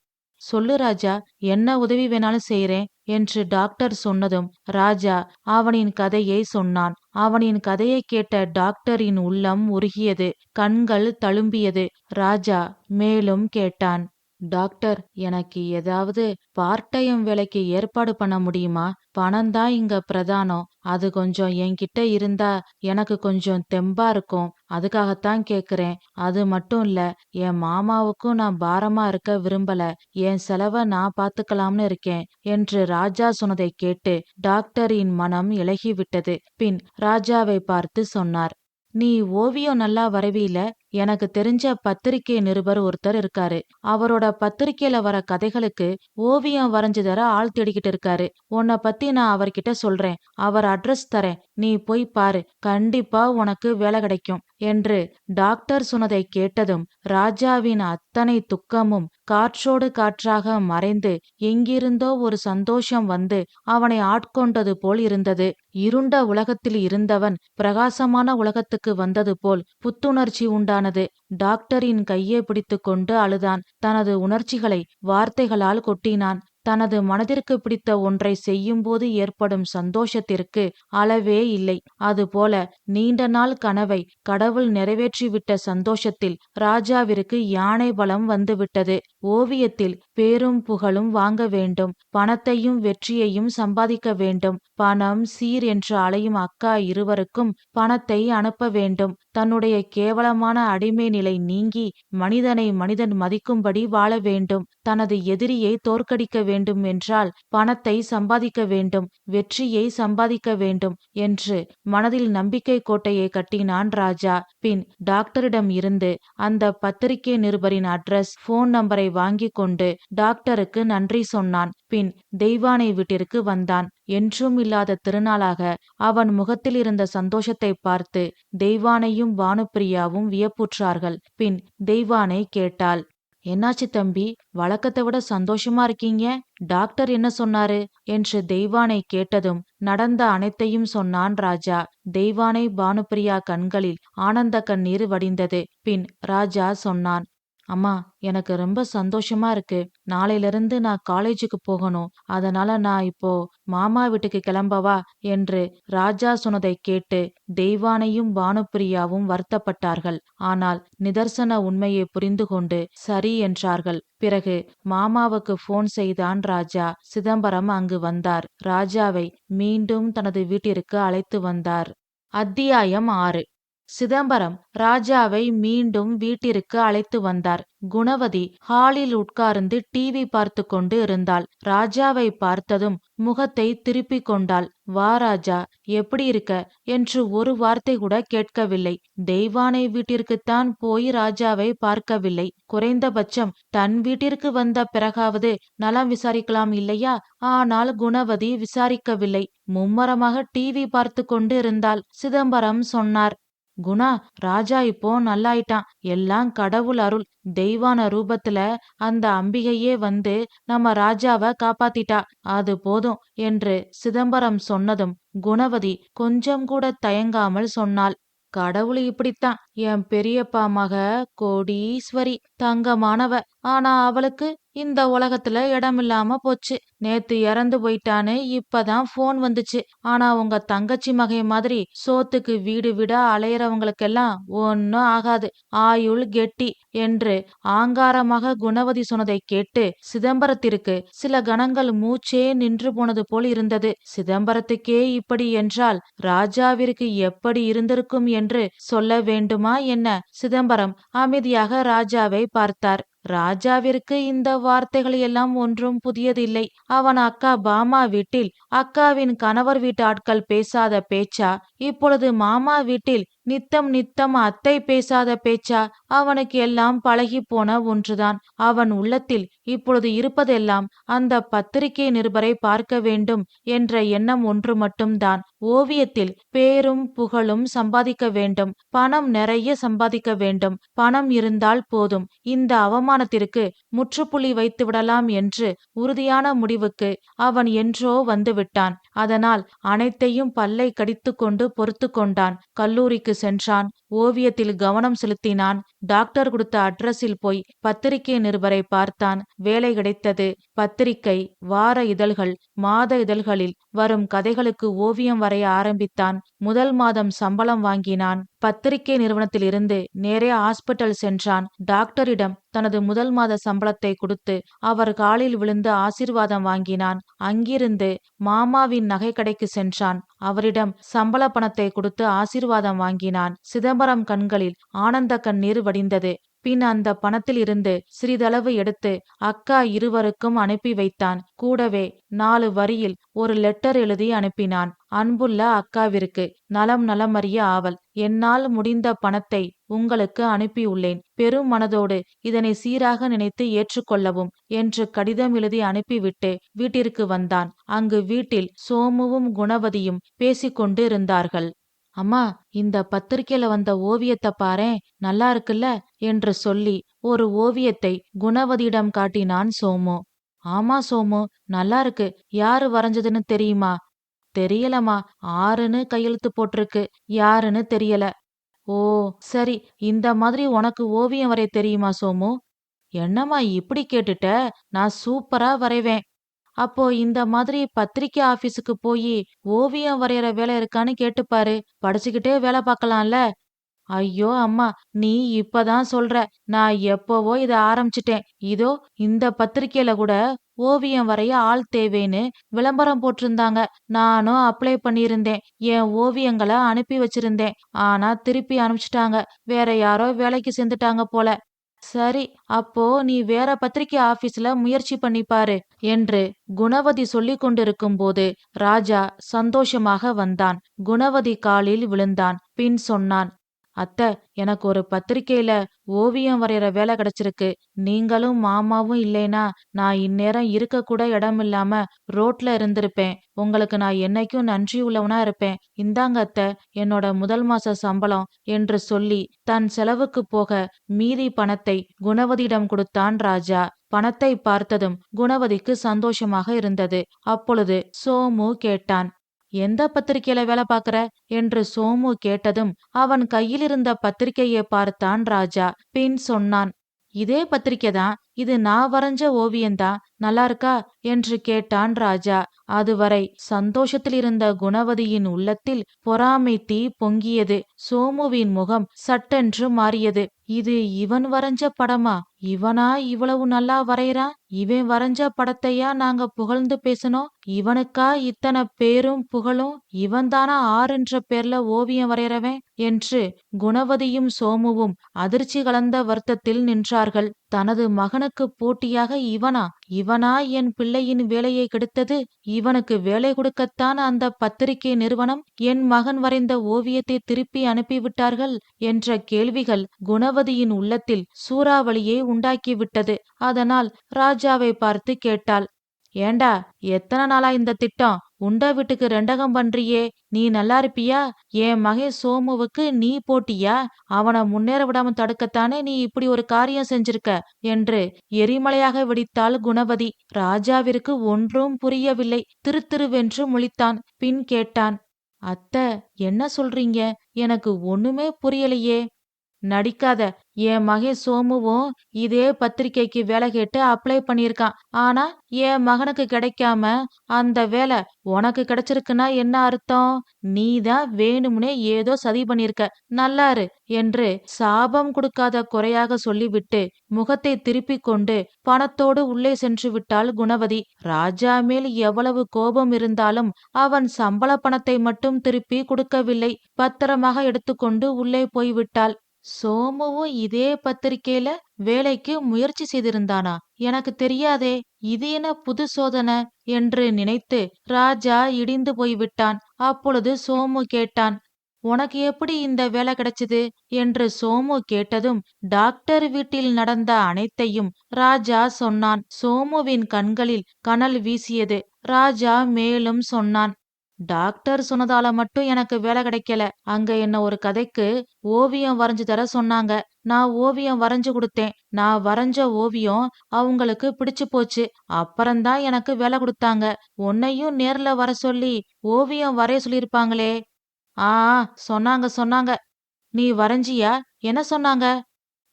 சொல்லு ராஜா, என்ன உதவி வேணாலும் செய்றேன் என்று டாக்டர் சொன்னதும் ராஜா அவனின் கதையை சொன்னான். அவனின் கதையை கேட்ட டாக்டரின் உள்ளம் உருகியது. கண்கள் தழும்பியது. ராஜா மேலும் கேட்டான், டாக்டர், எனக்கு ஏதாவது பார்ட் டைம் வேலைக்கு ஏற்பாடு பண்ண முடியுமா? பணம்தான் இங்க பிரதானம். அது கொஞ்சம் என்கிட்ட இருந்தா எனக்கு கொஞ்சம் தெம்பா இருக்கும். அதுக்காகத்தான் கேக்குறேன். அது மட்டும் இல்ல, என் மாமாவுக்கும் நான் பாரமா இருக்க விரும்பல. என் செலவை நான் பாத்துக்கலாம்னு இருக்கேன் என்று ராஜா சொன்னதை கேட்டு டாக்டரின் மனம் இளகிவிட்டது. பின் ராஜாவை பார்த்து சொன்னார், நீ ஓவியம் நல்லா வரைவீல. எனக்கு தெரிஞ்ச பத்திரிகை நிருபர் ஒருத்தர் இருக்காரு. அவரோட பத்திரிக்கையில வர கதைகளுக்கு ஓவியம் வரைஞ்சு தர ஆள் தேடிக்கிட்டு இருக்காரு. உன்னை பத்தி நான் அவர்கிட்ட சொல்றேன். அவர் அட்ரஸ் தரேன். நீ போய் பாரு. கண்டிப்பா உனக்கு வேலை கிடைக்கும் என்று டாக்டர் சொன்னதை கேட்டதும் ராஜாவின் அத்தனை துக்கமும் காற்றோடு காற்றாக மறைந்து எங்கிருந்தோ ஒரு சந்தோஷம் வந்து அவனை ஆட்கொண்டது போல் இருந்தது. இருண்ட உலகத்தில் இருந்தவன் பிரகாசமான உலகத்துக்கு வந்தது போல் புத்துணர்ச்சி உண்டானது. டாக்டரின் கையை பிடித்து கொண்டு அழுதான். தனது உணர்ச்சிகளை வார்த்தைகளால் கொட்டினான். தனது மனதிற்கு பிடித்த ஒன்றை செய்யும்போது ஏற்படும் சந்தோஷத்திற்கு அளவே இல்லை. அதுபோல நீண்ட நாள் கனவை கடவுள் நிறைவேற்றிவிட்ட சந்தோஷத்தில் ராஜாவிற்கு யானை பலம் வந்துவிட்டது. ஓவியத்தில் பேரும் புகழும் வாங்க வேண்டும். பணத்தையும் வெற்றியையும் சம்பாதிக்க வேண்டும். பணம் சீர் என்று அலையும் அக்கா இருவருக்கும் பணத்தை அனுப்ப வேண்டும். தன்னுடைய கேவலமான அடிமை நிலை நீங்கி மனிதனை மனிதன் மதிக்கும்படி வாழ வேண்டும். தனது எதிரியை தோற்கடிக்க வேண்டும் வேண்டும் என்றால் பணத்தை சம்பாதிக்க வேண்டும், வெற்றியை சம்பாதிக்க வேண்டும் என்று மனதில் நம்பிக்கை கோட்டையை கட்டினான் ராஜா. பின் டாக்டரிடம் இருந்து அந்த பத்திரிகை நிருபரின் அட்ரஸ், போன் நம்பரை வாங்கி கொண்டு டாக்டருக்கு நன்றி சொன்னான். பின் தெய்வானை வீட்டிற்கு வந்தான். என்றும் இல்லாத திருநாளாக அவன் முகத்தில் இருந்த சந்தோஷத்தை பார்த்து தெய்வானையும் பானுப்பிரியாவும் வியப்புற்றார்கள். பின் தெய்வானை கேட்டாள், என்னாச்சு தம்பி, வழக்கத்தை விட சந்தோஷமா இருக்கீங்க? டாக்டர் என்ன சொன்னாரு என்று தெய்வானை கேட்டதும் நடந்த அனைத்தையும் சொன்னான் ராஜா. தெய்வானை பானுப்பிரியா கண்களில் ஆனந்த கண்ணீர் வடிந்தது. பின் ராஜா சொன்னான், அம்மா, எனக்கு ரொம்ப சந்தோஷமா இருக்கு. நாளையிலிருந்து நான் காலேஜுக்கு போகணும். அதனால நான் இப்போ மாமா வீட்டுக்கு கிளம்பவா என்று ராஜா சொன்னதை கேட்டு தெய்வானையும் பானுப்பிரியாவும் வருத்தப்பட்டார்கள். ஆனால் நிதர்சன உண்மையை புரிந்து கொண்டு சரி என்றார்கள். பிறகு மாமாவுக்கு போன் செய்தான் ராஜா. சிதம்பரம் அங்கு வந்தார். ராஜாவை மீண்டும் தனது வீட்டிற்கு அழைத்து வந்தார். அத்தியாயம் 6. சிதம்பரம் ராஜாவை மீண்டும் வீட்டிற்கு அழைத்து வந்தார். குணவதி ஹாலில் உட்கார்ந்து டிவி பார்த்து கொண்டு இருந்தாள். ராஜாவை பார்த்ததும் முகத்தை திருப்பிக் கொண்டாள். வா ராஜா, எப்படி இருக்க என்று ஒரு வார்த்தை கூட கேட்கவில்லை. தெய்வானை வீட்டிற்குத்தான் போய் ராஜாவை பார்க்கவில்லை. குறைந்தபட்சம் தன் வீட்டிற்கு வந்த பிறகாவது நலம் விசாரிக்கலாம் இல்லையா? ஆனால் குணவதி விசாரிக்கவில்லை. மும்மரமாக டிவி பார்த்து கொண்டு இருந்தாள். சிதம்பரம் சொன்னார், குணா, ராஜா இப்போ நல்லாயிட்டான். எல்லாம் கடவுள் அருள். தெய்வான ரூபத்துல அந்த அம்பிகையே வந்து நம்ம ராஜாவை காப்பாத்திட்டா. அது போதும் என்று சிதம்பரம் சொன்னதும் குணவதி கொஞ்சம் கூட தயங்காமல் சொன்னாள், கடவுள் இப்படித்தான். என் பெரியப்பா மக கோடீஸ்வரி, தங்கமானவ. ஆனா அவளுக்கு இந்த உலகத்துல இடமில்லாம போச்சு. நேத்து இறந்து போயிட்டான்னு இப்பதான் போன் வந்துச்சு. ஆனா உங்க தங்கச்சி மகை மாதிரி சோத்துக்கு வீடு வீடா அலையறவங்களுக்கெல்லாம் ஒன்னும் ஆகாது. ஆயுள் கெட்டி என்று ஆங்காரமாக குணவதி சொன்னதை கேட்டு சிதம்பரத்திற்கு சில கணங்கள் மூச்சே நின்று போனது போல் இருந்தது. சிதம்பரத்துக்கே இப்படி என்றால் ராஜாவிற்கு எப்படி இருந்திருக்கும் என்று சொல்ல வேண்டுமா என்ன? சிதம்பரம் அமைதியாக ராஜாவை பார்த்தார். ராஜாவிற்கு இந்த வார்த்தைகள் எல்லாம் ஒன்றும் புதியதில்லை. அவன் அக்கா பாமா வீட்டில் அக்காவின் கணவர் வீட்டு ஆட்கள் பேசாத பேச்சா, இப்பொழுது மாமா வீட்டில் நித்தம் நித்தம் அத்தை பேசாத பேச்சா? அவனுக்கு எல்லாம் பழகி போன ஒன்றுதான். அவன் உள்ளத்தில் இப்பொழுது இருப்பதெல்லாம் அந்த பத்திரிகை நிருபரை பார்க்க வேண்டும் என்ற எண்ணம் ஒன்று மட்டும்தான். ஓவியத்தில் பேரும் புகழும் சம்பாதிக்க வேண்டும், பணம் நிறைய சம்பாதிக்க வேண்டும். பணம் இருந்தால் போதும், இந்த அவமானத்திற்கு முற்றுப்புள்ளி வைத்து விடலாம் என்று உறுதியான முடிவுக்கு அவன் என்றோ வந்துவிட்டான். அதனால் அனைத்தையும் பல்லை கடித்து கொண்டு பொறுத்து கொண்டான். கல்லூரிக்கு சென்றான். ஓவியத்தில் கவனம் செலுத்தினான். டாக்டர் கொடுத்த அட்ரஸில் போய் பத்திரிகை நிருபரை பார்த்தான். வேலை கிடைத்தது. பத்திரிகை, வார இதழ்கள், மாத இதழ்களில் வரும் கதைகளுக்கு ஓவியம் வரைய ஆரம்பித்தான். முதல் மாதம் சம்பளம் வாங்கினான். பத்திரிகை நிறுவனத்தில் இருந்து நேரே ஹாஸ்பிட்டல் சென்றான். டாக்டரிடம் தனது முதல் மாத சம்பளத்தை கொடுத்து அவர் காலில் விழுந்து ஆசீர்வாதம் வாங்கினான். அங்கிருந்து மாமாவின் நகை கடைக்கு சென்றான். அவரிடம் சம்பள பணத்தை கொடுத்து ஆசீர்வாதம் வாங்கினான். சிதம்பரம் கண்களில் ஆனந்த கண்ணீர் வடிந்தது. பின் அந்த பணத்தில் இருந்து சிறிதளவு எடுத்து அக்கா இருவருக்கும் அனுப்பி வைத்தான். கூடவே 4 வரியில் ஒரு லெட்டர் எழுதி அனுப்பினான். அன்புள்ள அக்காவிற்கு, நலம் நலமறிய ஆவல். என்னால் முடிந்த பணத்தை உங்களுக்கு அனுப்பியுள்ளேன். பெரும் மனதோடு இதனை சீராக நினைத்து ஏற்றுக்கொள்ளவும் என்று கடிதம் எழுதி அனுப்பிவிட்டு வீட்டிற்கு வந்தான். அங்கு வீட்டில் சோமுவும் குணவதியும் பேசிக்கொண்டு இருந்தார்கள். அம்மா, இந்த பத்திரிக்கையில வந்த ஓவியத்தை பாரேன், நல்லா இருக்குல்ல என்று சொல்லி ஒரு ஓவியத்தை குணவதியிடம் காட்டினான் சோமு. ஆமா சோமு, நல்லா இருக்கு. யாரு வரைஞ்சதுன்னு தெரியுமா? தெரியலமா, 6ன்னு கையெழுத்து போட்டிருக்கு. யாருன்னு தெரியல. ஓ சரி, இந்த மாதிரி உனக்கு ஓவியம் வரைய தெரியுமா சோமு? என்னம்மா இப்படி கேட்டுட்ட? நான் சூப்பரா வரைவேன். அப்போ இந்த மாதிரி பத்திரிக்கை ஆபீஸுக்கு போய் ஓவியம் வரைகிற வேலை இருக்கான்னு கேட்டுப்பாரு. படிச்சுக்கிட்டே வேலை பார்க்கலாம்ல. ஐயோ அம்மா, நீ இப்பதான் சொல்ற. நான் எப்பவோ இத ஆரம்பிச்சிட்டேன். இதோ இந்த பத்திரிக்கையில கூட ஓவியம் வரைய ஆள் தேவைன்னு விளம்பரம் போட்டிருந்தாங்க. நானும் அப்ளை பண்ணியிருந்தேன். என் ஓவியங்களை அனுப்பி வச்சிருந்தேன். ஆனா திருப்பி அனுப்பிச்சிட்டாங்க. வேற யாரோ வேலைக்கு சேர்ந்துட்டாங்க போல. சரி, அப்போ நீ வேற பத்திரிக்கை ஆபீஸ்ல முயற்சி பண்ணி பாரு என்று குணவதி சொல்லிக் கொண்டிருக்கும்போது ராஜா சந்தோஷமாக வந்தான். குணவதி காலில் விழுந்தான். பின் சொன்னான், அத்த, எனக்கு ஒரு பத்திரிக்கையில ஓவியம் வரைகிற வேலை கிடைச்சிருக்கு. நீங்களும் மாமாவும் இல்லைனா நான் இந்நேரம் இருக்க கூட இடமில்லாம ரோட்ல இருந்திருப்பேன். உங்களுக்கு நான் என்னைக்கும் நன்றி உள்ளவனா இருப்பேன். இந்தாங்க அத்த, என்னோட முதல் மாச சம்பளம் என்று சொல்லி தன் செலவுக்கு போக மீதி பணத்தை குணவதியிடம் கொடுத்தான் ராஜா. பணத்தை பார்த்ததும் குணவதிக்கு சந்தோஷமாக இருந்தது. அப்பொழுது சோமு கேட்டான், எந்த பத்திரிக்கையில வேலை பாக்குற என்று சோமு கேட்டதும் அவன் கையிலிருந்த பத்திரிக்கையை பார்த்தான் ராஜா. பின் சொன்னான், இதே பத்திரிக்கை தான், இது நான் வரைஞ்ச ஓவியம்தான், நல்லா இருக்கா என்று கேட்டான் ராஜா. அதுவரை சந்தோஷத்தில் இருந்த குணவதியின் உள்ளத்தில் பொறாமை தீ பொங்கியது. சோமுவின் முகம் சட்டென்று மாறியது. இது இவன் வரைஞ்ச படமா? இவனா இவ்வளவு நல்லா வரையறான்? இவன் வரைஞ்ச படத்தையா நாங்க புகழ்ந்து பேசணும்? இவனுக்கா இத்தனை பேரும் புகழும்? இவன்தானா என்ற பேர்ல ஓவியம் வரையறவன் என்று குணவதியும் சோமுவும் அதிர்ச்சி கலந்த வருத்தத்தில் நின்றார்கள். தனது மகனுக்கு போட்டியாக இவனா? இவனா என் பிள்ளையின் வேலையை கெடுத்தது? இவனுக்கு வேலை கொடுக்கத்தான் அந்த பத்திரிகை நிறுவனம் என் மகன் வரைந்த ஓவியத்தை திருப்பி அனுப்பிவிட்டார்கள் என்ற கேள்விகள் குணவதியின் உள்ளத்தில் சூறாவளியை உண்டாக்கிவிட்டது. அதனால் ராஜாவை பார்த்து கேட்டாள், ஏண்டா, எத்தனை நாளா இந்த திட்டம்? உண்ட வீட்டுக்கு ரெண்டகம் பண்றியே, நீ நல்லா இருப்பியா? என் மகன் சோமுவுக்கு நீ போட்டியா? அவனை முன்னேற விடாம தடுக்கத்தானே நீ இப்படி ஒரு காரியம் செஞ்சிருக்க என்று எரிமலையாக வெடித்தாள் குணவதி. ராஜாவிற்கு ஒன்றும் புரியவில்லை. திருத்திருவென்று முழித்தான். பின் கேட்டான், அத்த, என்ன சொல்றீங்க? எனக்கு ஒண்ணுமே புரியலையே. நடிக்காத. என் மகன் சோமுவும் இதே பத்திரிக்கைக்கு வேலை கேட்டு அப்ளை பண்ணியிருக்கான். ஆனா என் மகனுக்கு கிடைக்காம அந்த வேலை உனக்கு கிடைச்சிருக்குன்னா என்ன அர்த்தம்? நீதான் வேணும்னே ஏதோ சதி பண்ணிருக்க. நல்லாரு என்று சாபம் கொடுக்காத குறையாக சொல்லிவிட்டு முகத்தை திருப்பிக் கொண்டு பணத்தோடு உள்ளே சென்று விட்டாள் குணவதி. ராஜா மேல் எவ்வளவு கோபம் இருந்தாலும் அவன் சம்பள பணத்தை மட்டும் திருப்பி கொடுக்கவில்லை. பத்திரமாக எடுத்துக்கொண்டு உள்ளே போய்விட்டாள். சோமுவும் இதே பத்திரிக்கையில வேலைக்கு முயற்சி செய்திருந்தானா? எனக்கு தெரியாதே. இது என்ன புது சோதனை என்று நினைத்து ராஜா இடிந்து போய்விட்டான். அப்பொழுது சோமு கேட்டான், உனக்கு எப்படி இந்த வேலை கிடைச்சது என்று சோமு கேட்டதும் டாக்டர் வீட்டில் நடந்த அனைத்தையும் ராஜா சொன்னான். சோமுவின் கண்களில் கனல் வீசியது. ராஜா மேலும் சொன்னான், டாக்டர் சொன்னதால மட்டும் எனக்கு வேலை கிடைக்கல. அங்க என்ன ஒரு கதைக்கு ஓவியம் வரைஞ்சு தர சொன்னாங்க. நான் ஓவியம் வரைஞ்சு கொடுத்தேன். நான் வரைஞ்ச ஓவியம் அவங்களுக்கு பிடிச்சு போச்சு. அப்புறம்தான் எனக்கு வேலை கொடுத்தாங்க. உன்னையும் நேர்ல வர சொல்லி ஓவியம் வரைய சொல்லியிருப்பாங்களே. ஆ, சொன்னாங்க சொன்னாங்க. நீ வரைஞ்சியா? என்ன சொன்னாங்க?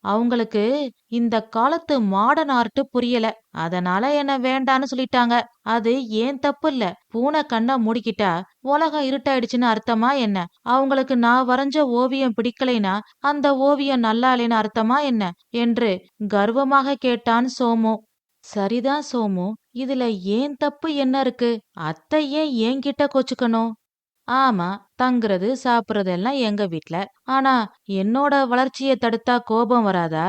அவங்களுக்கு இந்த காலத்து மாடர்ன் ஆர்ட் புரியல. அதனால என்ன வேண்டான்னு சொல்லிட்டாங்க. அது ஏன் தப்பு இல்ல. பூனை கண்ண மூடிக்கிட்டா உலகம் இருட்டாயிடுச்சுன்னு அர்த்தமா என்ன? அவங்களுக்கு நான் வரைஞ்ச ஓவியம் பிடிக்கலைனா அந்த ஓவியம் நல்லா இல்லைன்னு அர்த்தமா என்ன என்று கர்வமாக கேட்டான் சோமு. சரிதான் சோமு, இதுல ஏன் தப்பு என்ன இருக்கு? அத்தை ஏன் என்கிட்ட கோச்சுக்கணும்? ஆமா, தங்குறது சாப்பிடுறது எல்லாம் எங்க வீட்ல. ஆனா என்னோட வளர்ச்சிய தடுத்தா கோபம் வராதா?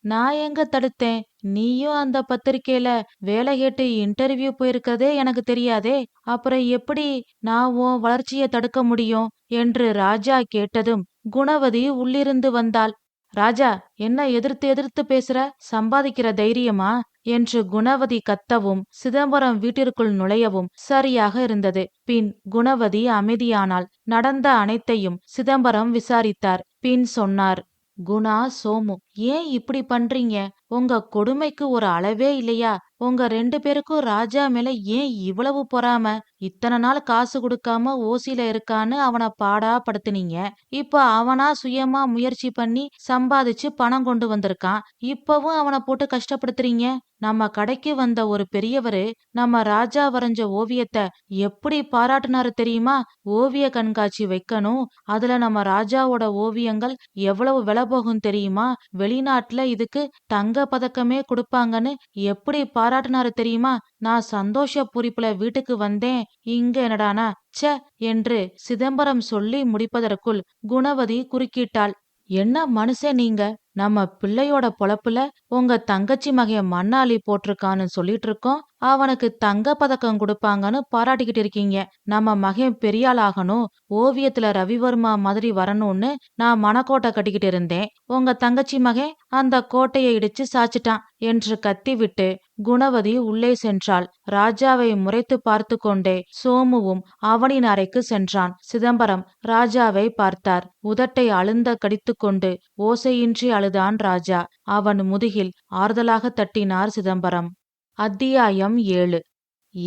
நான் எங்க தடுத்தேன்? நீயும் அந்த பத்திரிக்கையில வேலை கேட்டு இன்டர்வியூ போயிருக்கதே எனக்கு தெரியாதே. அப்புறம் எப்படி நான் உன் வளர்ச்சிய தடுக்க முடியும் என்று ராஜா கேட்டதும் குணவதி உள்ளிருந்து வந்தாள். ராஜா, என்ன எதிர்த்து எதிர்த்து பேசுற? சம்பாதிக்கிற தைரியமா என்று குணவதி கத்தவும் சிதம்பரம் வீட்டிற்குள் நுழையவும் சரியாக இருந்தது. பின் குணவதி அமைதியானாள். நடந்த அனைத்தையும் சிதம்பரம் விசாரித்தார். பின் சொன்னார், குணா, சோமு, ஏன் இப்படி பண்றீங்க? உங்க கொடுமைக்கு ஒரு அளவே இல்லையா? உங்க 2 பேருக்கும் ராஜா மேல ஏன் இவ்வளவு பொறாம? இத்தனை நாள் காசு கொடுக்காம ஓசில இருக்கான்னு அவனை பாடா படுத்துனீங்க. இப்ப அவனா சுயமா முயற்சி பண்ணி சம்பாதிச்சு பணம் கொண்டு வந்திருக்கான். இப்பவும் அவனை போட்டு கஷ்டப்படுத்துறீங்க. நம்ம கடைக்கு வந்த ஒரு பெரியவரு நம்ம ராஜா வரைஞ்ச ஓவியத்தை எப்படி பாராட்டுனாரு தெரியுமா? ஓவிய கண்காட்சி வைக்கணும், அதுல நம்ம ராஜாவோட ஓவியங்கள் எவ்வளவு விலை போகும் தெரியுமா? வெளிநாட்டுல இதுக்கு தங்க பதக்கமே கொடுப்பாங்கன்னு எப்படி பாராட்டுனாரு தெரியுமா? நான் சந்தோஷ பூரிப்புல வீட்டுக்கு வந்தேன். இங்க என்னடானா ச்சே என்று சிதம்பரம் சொல்லி முடிப்பதற்குள் குணவதி குறுக்கிட்டாள். என்ன மனுஷன் நீங்க? நம்ம பிள்ளையோட பொழப்புல உங்க தங்கச்சி மகன் மண்ணாளி போட்டிருக்கான்னு சொல்லிட்டு இருக்கோம். அவனுக்கு தங்க பதக்கம் கொடுப்பாங்கன்னு பாராட்டிக்கிட்டு இருக்கீங்க. நம்ம மகன் பெரியாள் ஆகணும், ஓவியத்துல ரவிவர்மா மாதிரி வரணும்னு நான் மனக்கோட்டை கட்டிக்கிட்டு இருந்தேன். உங்க தங்கச்சி மகன் அந்த கோட்டையை இடிச்சு சாச்சிட்டான் என்று கத்திவிட்டு குணவதி உள்ளே சென்றாள். ராஜாவை முறைத்து பார்த்து கொண்டே சோமுவும் அவனின் அறைக்கு சென்றான். சிதம்பரம் ராஜாவை பார்த்தார். உதட்டை அழுந்த கடித்துக்கொண்டு ஓசையின்றி அழுதான் ராஜா. அவன் முதுகில் ஆறுதலாக தட்டினார் சிதம்பரம். அத்தியாயம் 7.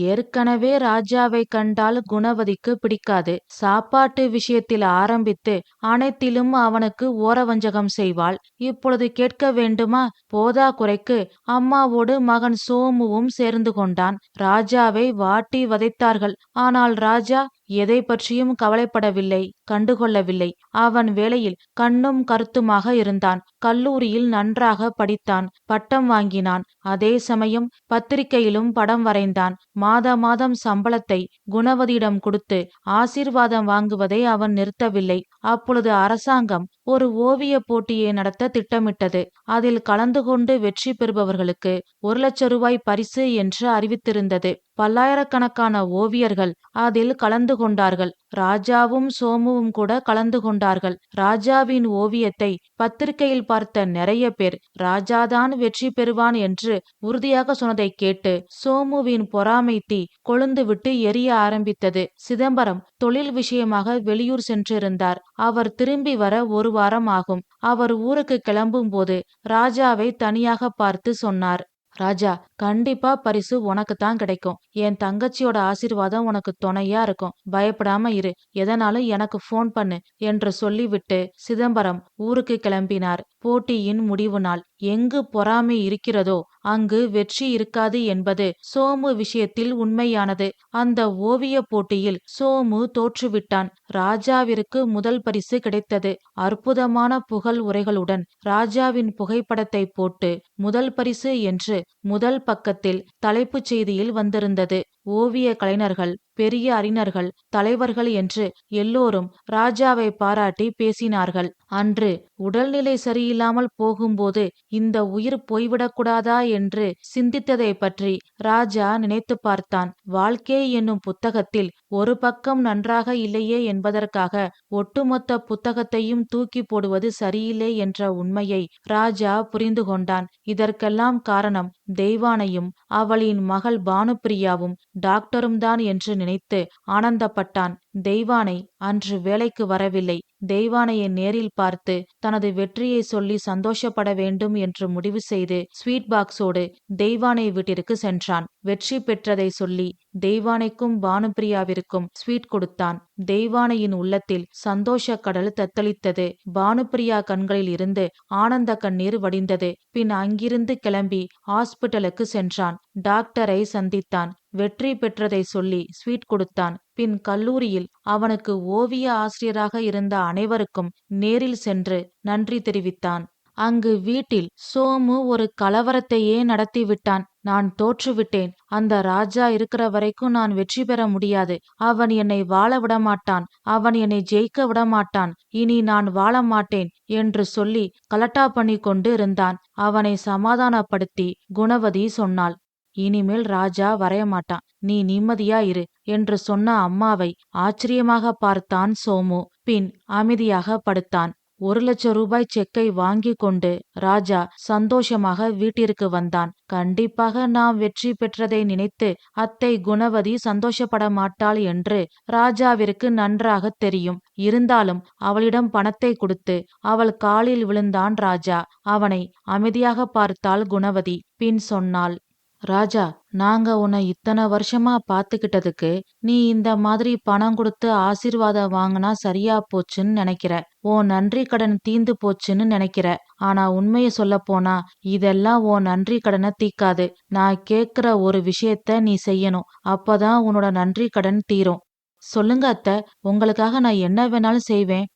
ஏற்கனவே ராஜாவை கண்டால் குணவதிக்கு பிடிக்காது. சாப்பாட்டு விஷயத்தில் ஆரம்பித்து அனைத்திலும் அவனுக்கு ஓரவஞ்சகம் செய்வாள். இப்பொழுது கேட்க வேண்டுமா? போதா குறைக்கு அம்மாவோடு மகன் சோமுவும் சேர்ந்து கொண்டான். ராஜாவை வாட்டி வதைத்தார்கள். ஆனால் ராஜா எதை பற்றியும் கவலைப்படவில்லை, கண்டுகொள்ளவில்லை. அவன் வேளையில் கண்ணும் கருத்துமாக இருந்தான். கல்லூரியில் நன்றாக படித்தான், பட்டம் வாங்கினான். அதே சமயம் பத்திரிகையிலும் படம் வரைந்தான். மாதம் சம்பளத்தை குணவதியிடம் கொடுத்து ஆசீர்வாதம் வாங்குவதை அவன் நிறுத்தவில்லை. அப்பொழுது அரசாங்கம் ஒரு ஓவிய போட்டியை நடத்த திட்டமிட்டது. அதில் கலந்து கொண்டு வெற்றி பெறுபவர்களுக்கு 1,00,000 பரிசு என்று அறிவித்திருந்தது. பல்லாயிரக்கணக்கான ஓவியர்கள் அதில் கலந்து கொண்டார்கள். ராஜாவும் சோமுவும் கூட கலந்து கொண்டார்கள். ராஜாவின் ஓவியத்தை பத்திரிகையில் பார்த்த நிறைய பேர் ராஜாதான் வெற்றி பெறுவான் என்று உறுதியாக சொன்னதை கேட்டு சோமுவின் பொறாமை தீ கொழுந்துவிட்டு எரிய ஆரம்பித்தது. சிதம்பரம் தொழில் விஷயமாக வெளியூர் சென்றிருந்தார். அவர் திரும்பி வர 1 வாரம் ஆகும். அவர் ஊருக்கு கிளம்பும் போது ராஜாவை தனியாக பார்த்து சொன்னார். ராஜா, கண்டிப்பா பரிசு உனக்கு தான் கிடைக்கும். என் தங்கச்சியோட ஆசீர்வாதம் உனக்கு துணையா இருக்கும். பயப்படாம இரு. எதனாலும் எனக்கு போன் பண்ணு என்று சொல்லிவிட்டு சிதம்பரம் ஊருக்கு கிளம்பினார். போட்டியின் முடிவு நாள். எங்கு பொறாமை இருக்கிறதோ அங்கு வெற்றி இருக்காது என்பது சோமு விஷயத்தில் உண்மையானது. அந்த ஓவிய போட்டியில் சோமு தோற்றுவிட்டான். ராஜாவிற்கு முதல் பரிசு கிடைத்தது. அற்புதமான புகழ் உரைகளுடன் ராஜாவின் புகைப்படத்தை போட்டு முதல் பரிசு என்று முதல் பக்கத்தில் தலைப்புச் செய்தியில் வந்திருந்தது. ஓவிய கலைஞர்கள், பெரிய அறிஞர்கள், தலைவர்கள் என்று எல்லோரும் ராஜாவை பாராட்டி பேசினார்கள். அன்று உடல்நிலை சரியில்லாமல் போகும்போது இந்த உயிர் போய்விடக்கூடாதா என்று சிந்தித்ததை பற்றி ராஜா நினைத்து பார்த்தான். வாழ்க்கை என்னும் புத்தகத்தில் ஒரு பக்கம் நன்றாக இல்லையே என்பதற்காக ஒட்டுமொத்த புத்தகத்தையும் தூக்கி போடுவது சரியில்லை என்ற உண்மையை ராஜா புரிந்து கொண்டான். இதற்கெல்லாம் காரணம் தெய்வானையும் அவளின் மகள் பானுப்பிரியாவும் டாக்டரும் தான் என்று நினைத்து ஆனந்தப்பட்டான். தெய்வானை அன்று வேலைக்கு வரவில்லை. தெய்வானையை நேரில் பார்த்து தனது வெற்றியை சொல்லி சந்தோஷப்பட வேண்டும் என்று முடிவு செய்து ஸ்வீட் பாக்ஸோடு தெய்வானை வீட்டிற்கு சென்றான். வெற்றி பெற்றதை சொல்லி தெய்வானைக்கும் பானுப்பிரியாவிற்கும் ஸ்வீட் கொடுத்தான். தெய்வானையின் உள்ளத்தில் சந்தோஷ கடல் தத்தளித்தது. பானுப்பிரியா கண்களில் இருந்து ஆனந்த கண்ணீர் வடிந்தது. பின் அங்கிருந்து கிளம்பி ஹாஸ்பிட்டலுக்கு சென்றான். டாக்டரை சந்தித்தான். வெற்றி பெற்றதை சொல்லி ஸ்வீட் கொடுத்தான். பின் கல்லூரியில் அவனுக்கு ஓவிய ஆசிரியராக இருந்த அனைவருக்கும் நேரில் சென்று நன்றி தெரிவித்தான். அங்கு வீட்டில் சோமு ஒரு கலவரத்தையே நடத்திவிட்டான். நான் தோற்றுவிட்டேன். அந்த ராஜா இருக்கிற வரைக்கும் நான் வெற்றி பெற முடியாது. அவன் என்னை வாழ விடமாட்டான். அவன் என்னை ஜெயிக்க விடமாட்டான். இனி நான் வாழ மாட்டேன் என்று சொல்லி கலட்டா பண்ணி கொண்டு இருந்தான். அவனை சமாதானப்படுத்தி குணவதி சொன்னாள். இனிமேல் ராஜா வரையமாட்டான். நீ நிம்மதியா இரு என்று சொன்ன அம்மாவை ஆச்சரியமாக பார்த்தான் சோமு. பின் அமைதியாக படுத்தான். 1,00,000 செக்கை வாங்கி கொண்டு ராஜா சந்தோஷமாக வீட்டிற்கு வந்தான். கண்டிப்பாக நாம் வெற்றி பெற்றதை நினைத்து அத்தை குணவதி சந்தோஷப்பட மாட்டாள் என்று ராஜாவிற்கு நன்றாக தெரியும். இருந்தாலும் அவளிடம் பணத்தை கொடுத்து அவள் காலில் விழுந்தான் ராஜா. அவனை அமைதியாக பார்த்தாள் குணவதி. பின் சொன்னாள். ராஜா, நாங்க உன்னை இத்தனை வருஷமா பாத்துக்கிட்டதுக்கு நீ இந்த மாதிரி பணம் கொடுத்து ஆசீர்வாதம் வாங்கினா சரியா போச்சுன்னு நினைக்கிற. உன் நன்றி கடன் தீந்து போச்சுன்னு நினைக்கிற. ஆனா உண்மைய சொல்ல போனா இதெல்லாம் உன் நன்றி கடனை தீக்காது. நான் கேக்குற ஒரு விஷயத்த நீ செய்யணும். அப்பதான் உன்னோட நன்றி கடன் தீரும். சொல்லுங்க அத்தை, உங்களுக்காக நான் என்ன வேணாலும் செய்வேன்.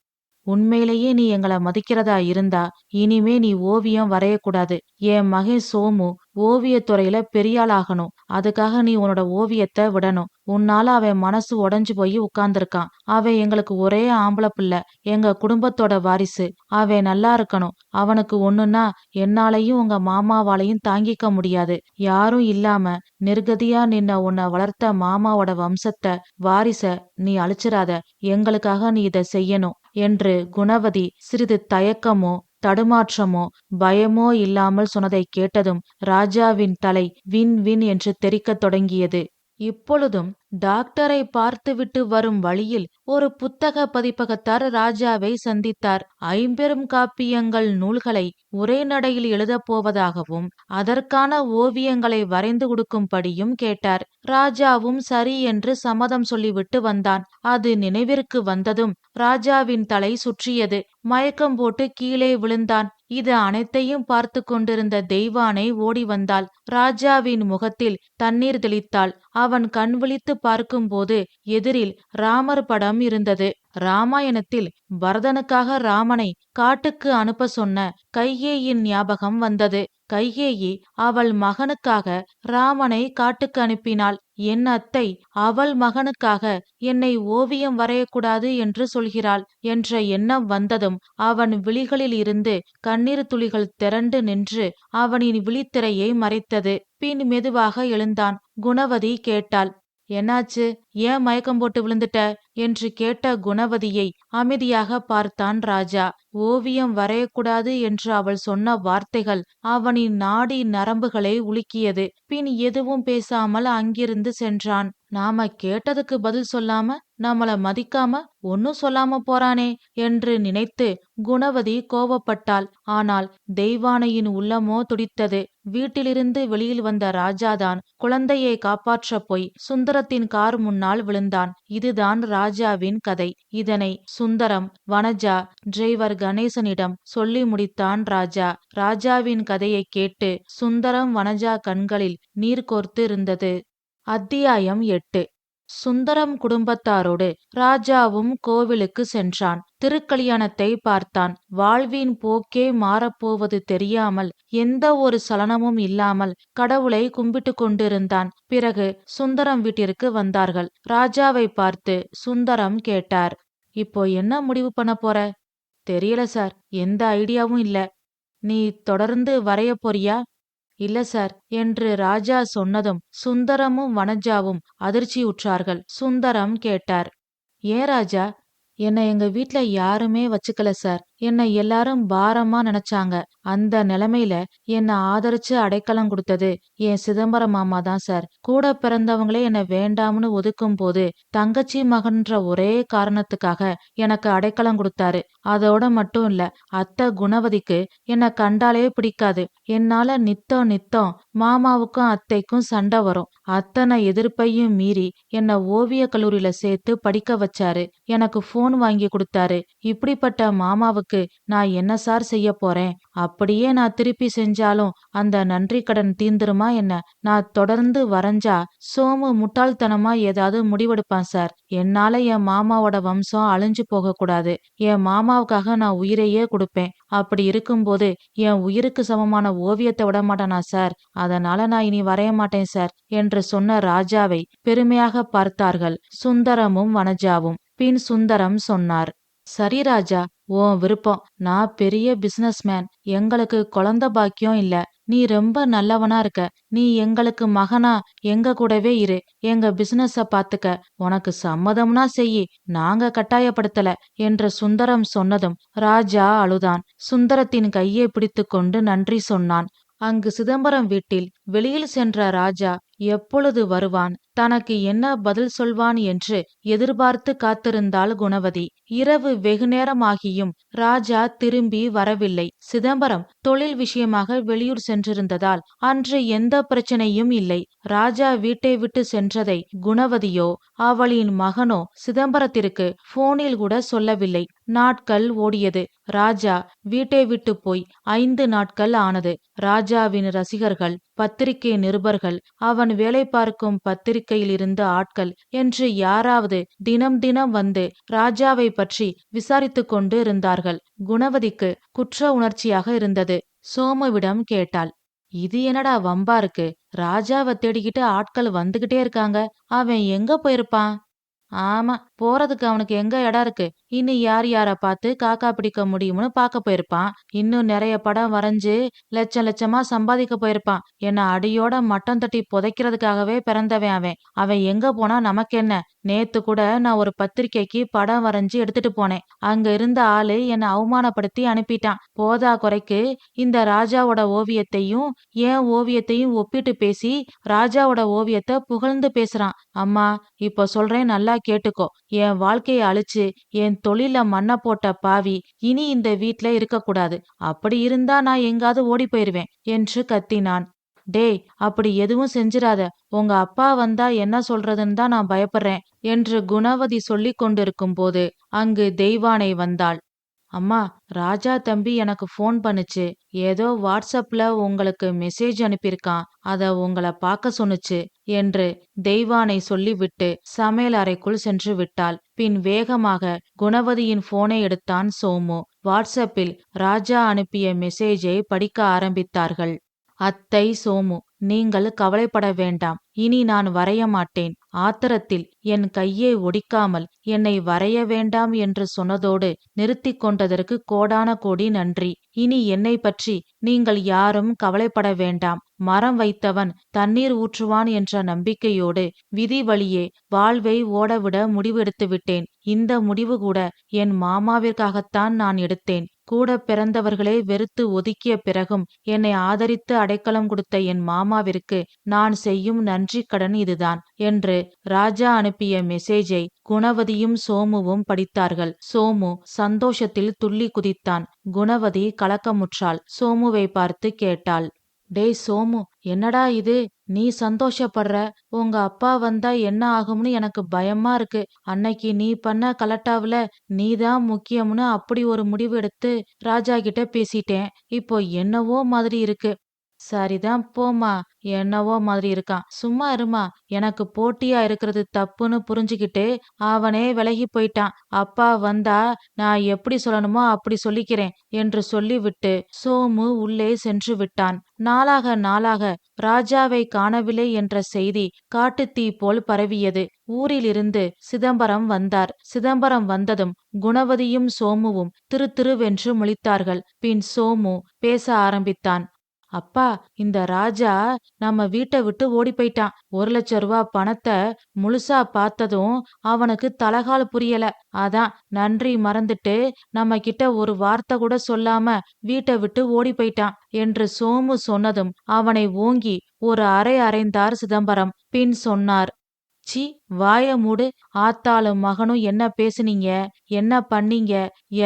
உண்மையிலேயே நீ எங்கள மதிக்கிறதா இருந்தா இனிமே நீ ஓவியம் வரையக்கூடாது. என் மகன் சோமு ஓவியத்துறையில பெரியாள் ஆகணும். அதுக்காக நீ உன்னோட ஓவியத்தை விடணும். உன்னால அவன் மனசு உடைஞ்சு போய் உட்கார்ந்திருக்கான். அவன் எங்களுக்கு ஒரே ஆம்பளை பிள்ளை. எங்க குடும்பத்தோட வாரிசு. அவன் நல்லா இருக்கணும். அவனுக்கு ஒண்ணுன்னா என்னாலையும் உங்க மாமாவாலையும் தாங்கிக்க முடியாது. யாரும் இல்லாம நிர்கதியா நின்ன உன்னை வளர்த்த மாமாவோட வம்சத்தை வாரிச நீ அழிச்சிராத. எங்களுக்காக நீ இத செய்யணும் என்று குணவதி சிறிது தயக்கமோ தடுமாற்றமோ பயமோ இல்லாமல் சொன்னதை கேட்டதும் ராஜாவின் தலை வின் வின் என்று தெறிக்கத் தொடங்கியது. இப்பொழுதும் டாக்டரை பார்த்துவிட்டு வரும் வழியில் ஒரு புத்தக பதிப்பகத்தார் ராஜாவை சந்தித்தார். ஐம்பெரும் காப்பியங்கள் நூல்களை உரைநடையில் எழுதப் போவதாகவும் அதற்கான ஓவியங்களை வரைந்து கொடுக்கும்படியும் கேட்டார். ராஜாவும் சரி என்று சம்மதம் சொல்லிவிட்டு வந்தான். அது நினைவிற்கு வந்ததும் ராஜாவின் தலை சுற்றியது. மயக்கம் போட்டு கீழே விழுந்தான். இது அனைத்தையும் பார்த்து கொண்டிருந்த தெய்வானை ஓடி வந்தாள். ராஜாவின் முகத்தில் தண்ணீர் தெளித்தாள். அவன் கண் விழித்து பார்க்கும்போது எதிரில் ராமர் படம் இருந்தது. ராமாயணத்தில் பரதனுக்காக ராமனை காட்டுக்கு அனுப்ப சொன்ன கைகேயின் ஞாபகம் வந்தது. கைகேயி அவள் மகனுக்காக ராமனை காட்டுக்கு அனுப்பினாள். என் அத்தை அவள் மகனுக்காக என்னை ஓவியம் வரையக்கூடாது என்று சொல்கிறாள் என்ற எண்ணம் வந்ததும் அவன் விழிகளில் இருந்து கண்ணீர் துளிகள் திரண்டு நின்று அவனின் விழித்திரையை மறைத்தது. பின் மெதுவாக எழுந்தான். குணவதி கேட்டாள், என்னாச்சு? ஏன் மயக்கம் போட்டு விழுந்துட்ட என்று கேட்ட குணவதியை அமைதியாக பார்த்தான் ராஜா. ஓவியம் வரையக்கூடாது என்று அவள் சொன்ன வார்த்தைகள் அவனின் நாடி நரம்புகளை உலுக்கியது. பின் எதுவும் பேசாமல் அங்கிருந்து சென்றான். நாம கேட்டதுக்கு பதில் சொல்லாம நம்மள மதிக்காம ஒன்னும் சொல்லாம போறானே என்று நினைத்து குணவதி கோபப்பட்டாள். ஆனால் தெய்வானையின் உள்ளமோ துடித்தது. வீட்டிலிருந்து வெளியில் வந்த ராஜாதான் குழந்தையை காப்பாற்றப் போய் சுந்தரத்தின் கார் முன்னால் விழுந்தான். இதுதான் ராஜாவின் கதை. இதனை சுந்தரம், வனஜா, டிரைவர் கணேசனிடம் சொல்லி முடித்தான் ராஜா. ராஜாவின் கதையை கேட்டு சுந்தரம் வனஜா கண்களில் நீர் கோர்த்து இருந்தது. அத்தியாயம் 8. சுந்தரம் குடும்பத்தாரோடு ராஜாவும் கோவிலுக்கு சென்றான். திருக்கல்யாணத்தை பார்த்தான். வாழ்வின் போக்கே மாறப்போவது தெரியாமல் எந்த ஒரு சலனமும் இல்லாமல் கடவுளை கும்பிட்டு கொண்டிருந்தான். பிறகு சுந்தரம் வீட்டிற்கு வந்தார்கள். ராஜாவை பார்த்து சுந்தரம் கேட்டார், இப்போ என்ன முடிவு பண்ண போற? தெரியல சார், எந்த ஐடியாவும் இல்ல. நீ தொடர்ந்து வரைய போறியா? இல்ல சார் என்று ராஜா சொன்னதும் சுந்தரமும் வனஜாவும் அதிர்ச்சியுற்றார்கள். சுந்தரம் கேட்டார், ஏன் ராஜா? என்னை எங்க வீட்ல யாருமே வச்சுக்கல சார். என்னை எல்லாரும் பாரமா நினைச்சாங்க. அந்த நிலைமையில என்னை ஆதரிச்சு அடைக்கலம் கொடுத்தது என் சிதம்பரம் மாமா தான் சார். கூட பிறந்தவங்களே என்னை வேண்டாம்னு ஒதுக்கும் போது தங்கச்சி மகன்ற ஒரே காரணத்துக்காக எனக்கு அடைக்கலம் கொடுத்தாரு. அதோட மட்டும் இல்ல, அத்தை குணவதிக்கு என்னை கண்டாலே பிடிக்காது. என்னால நித்தம் மாமாவுக்கும் அத்தைக்கும் சண்டை வரும். அத்தனை எதிர்ப்பையும் மீறி என்னை ஓவிய கல்லூரியில சேர்த்து படிக்க வச்சாரு. எனக்கு போன் வாங்கி கொடுத்தாரு. இப்படிப்பட்ட மாமாவுக்கு நான் என்ன சார் செய்ய போறேன்? அப்படியே நான் திருப்பி செஞ்சாலும் அந்த நன்றி கடன் தீந்துருமா என்ன? நான் தொடர்ந்து வரைஞ்சா சோமு முட்டாள்தனமா ஏதாவது முடிவெடுப்பான் சார். என்னால என் மாமாவோட வம்சம் அழிஞ்சு போக கூடாது. என் மாமாவுக்காக நான் உயிரையே கொடுப்பேன். அப்படி இருக்கும்போது என் உயிருக்கு சமமான ஓவியத்தை விட மாட்டானா சார்? அதனால நான் இனி வரைய மாட்டேன் சார் என்று சொன்ன ராஜாவை பெருமையாக பார்த்தார்கள் சுந்தரமும் வனஜாவும். பின் சுந்தரம் சொன்னார், சரி ராஜா, உன் விருப்பம். நான் பெரிய பிசினஸ் மேன். எங்களுக்கு குழந்தை பாக்கியம் இல்ல. நீ ரொம்ப நல்லவனா இருக்க. நீ எங்களுக்கு மகனா எங்க கூடவே இரு. எங்க பிசினஸ பாத்துக்க. உனக்கு சம்மதம்னா செய். நாங்க கட்டாயப்படுத்தல என்று சுந்தரம் சொன்னதும் ராஜா அழுதான். சுந்தரத்தின் கையை பிடித்து கொண்டு நன்றி சொன்னான். அங்கு சிதம்பரம் வீட்டில் வெளியில் சென்ற ராஜா எப்பொழுது வருவான், தனக்கு என்ன பதில் சொல்வான் என்று எதிர்பார்த்து காத்திருந்தாள் குணவதி. இரவு வெகுநேரமாகியும் ராஜா திரும்பி வரவில்லை. சிதம்பரம் தொழில் விஷயமாக வெளியூர் சென்றிருந்ததால் அன்று எந்த பிரச்சனையும் இல்லை. ராஜா வீட்டை விட்டு சென்றதை குணவதியோ அவளின் மகனோ சிதம்பரத்திற்கு போனில் கூட சொல்லவில்லை. நாட்கள் ஓடியது. ராஜா வீட்டை விட்டு போய் 5 நாட்கள் ஆனது. ராஜாவின் ரசிகர்கள் பத்திரிகை நிருபர்கள், அவன் வேலை பார்க்கும் பத்திரிகையில் இருந்த ஆட்கள் என்று யாராவது தினம் தினம் வந்து ராஜாவை பற்றி விசாரித்து கொண்டு இருந்தார்கள். குணவதிக்கு குற்ற உணர்ச்சியாக இருந்தது. சோமுவிடம் கேட்டாள், இது என்னடா வம்பா இருக்கு? ராஜாவை தேடிக்கிட்டு ஆட்கள் வந்துகிட்டே இருக்காங்க. அவன் எங்க போயிருப்பான்? ஆமா, போறதுக்கு அவனுக்கு எங்க இடம் இருக்கு? இனி யார் யார பார்த்து காக்கா பிடிக்க முடியும்னு பார்க்க போயிருப்பான். இன்னும் நிறைய படம் வரைஞ்சு லட்சம் லட்சமா சம்பாதிக்க போயிருப்பான். என்ன அடியோட மட்டம் தட்டி புதைக்கிறதுக்காகவே பிறந்தவன் அவன். அவன் எங்க போனா நமக்கென்ன? நேத்து கூட நான் ஒரு பத்திரிக்கைக்கு படம் வரைஞ்சு எடுத்துட்டு போனேன். அங்க இருந்த ஆளு என்னை அவமானப்படுத்தி அனுப்பிட்டான். போதா குறைக்கு இந்த ராஜாவோட ஓவியத்தையும் என் ஓவியத்தையும் ஒப்பிட்டு பேசி ராஜாவோட ஓவியத்தை புகழ்ந்து பேசுறான். அம்மா, இப்ப சொல்றேன், நல்லா கேட்டுக்கோ. என் வாழ்க்கைய அழிச்சு என் தொழில மண்ண போட்ட பாவி இனி இந்த வீட்ல இருக்கக்கூடாது. அப்படி இருந்தா நான் எங்காவது ஓடி போயிருவேன் என்று கத்தினான். டேய், அப்படி எதுவும் செஞ்சிராத. உங்க அப்பா வந்தா என்ன சொல்றதுன்னு தான் நான் பயப்படுறேன் என்று குணவதி சொல்லிக் கொண்டிருக்கும் போது அங்கு தெய்வானை வந்தாள். அம்மா, ராஜா தம்பி எனக்கு ஃபோன் பண்ணுச்சு. ஏதோ வாட்ஸ்அப்ல உங்களுக்கு மெசேஜ் அனுப்பியிருக்கான். அத உங்களை பார்க்க சொன்னுச்சு என்று தெய்வானை சொல்லிவிட்டு சமையல் அறைக்குள் சென்று விட்டாள். பின் வேகமாக குணவதியின் போனை எடுத்தான் சோமு. வாட்ஸ்அப்பில் ராஜா அனுப்பிய மெசேஜை படிக்க ஆரம்பித்தார்கள். அத்தை சோமு, நீங்கள் கவலைப்பட வேண்டாம். இனி நான் வரைய மாட்டேன். ஆத்திரத்தில் என் கையை ஒடிக்காமல் என்னை வரைய வேண்டாம் என்று சொன்னதோடு நிறுத்தி கொண்டதற்கு கோடான கோடி நன்றி. இனி என்னை பற்றி நீங்கள் யாரும் கவலைப்பட வேண்டாம். மரம் வைத்தவன் தண்ணீர் ஊற்றுவான் என்ற நம்பிக்கையோடு விதி வழியே வாழ்வை ஓடவிட முடிவெடுத்து விட்டேன். இந்த முடிவு கூட என் மாமாவிற்காகத்தான் நான் எடுத்தேன். கூட பிறந்தவர்களே வெறுத்து ஒதுக்கிய பிறகும் என்னை ஆதரித்து அடைக்கலம் கொடுத்த என் மாமாவிற்கு நான் செய்யும் நன்றி கடன் இதுதான் என்று ராஜா அனுப்பிய மெசேஜை குணவதியும் சோமுவும் படித்தார்கள். சோமு சந்தோஷத்தில் துள்ளி குதித்தான். குணவதி கலக்கமுற்றாள். சோமுவை பார்த்து கேட்டாள், டேய் சோமு, என்னடா இது? நீ சந்தோஷப்படுற? உங்க அப்பா வந்தா என்ன ஆகும்னு எனக்கு பயமா இருக்கு. அன்னைக்கு நீ பண்ண கலட்டாவுல நீதான் முக்கியம்னு அப்படி ஒரு முடிவு எடுத்து ராஜா கிட்ட பேசிட்டேன். இப்போ என்னவோ மாதிரி இருக்கு. சரிதான் போம்மா, என்னவோ மாதிரி இருக்கான். சும்மா இருமா. எனக்கு போட்டியா இருக்கிறது தப்புன்னு புரிஞ்சுக்கிட்டு அவனே விலகி போயிட்டான். அப்பா வந்தா நான் எப்படி சொல்லணுமோ அப்படி சொல்லிக்கிறேன் என்று சொல்லிவிட்டு சோமு உள்ளே சென்று விட்டான். நாளாக நாளாக ராஜாவை காணவில்லை என்ற செய்தி காட்டுத்தீ போல் பரவியது. ஊரிலிருந்து சிதம்பரம் வந்தார். சிதம்பரம் வந்ததும் குணவதியும் சோமுவும் திரு திருவென்று முழித்தார்கள். பின் சோமு பேச ஆரம்பித்தான். அப்பா, இந்த ராஜா நம்ம வீட்டை விட்டு ஓடி போயிட்டான். 1,00,000 பணத்தை முழுசா பார்த்ததும் அவனுக்கு தலகால் புரியல. அதான் நன்றி மறந்துட்டு நம்ம கிட்ட ஒரு வார்த்தை கூட சொல்லாம வீட்டை விட்டு ஓடி போயிட்டான் என்று சோமு சொன்னதும் அவனை ஓங்கி ஒரு அறை அறைந்தார் சிதம்பரம். பின் சொன்னார், சி, வாய மூடு. ஆத்தாளும் மகனும் என்ன பேசுனீங்க, என்ன பண்ணீங்க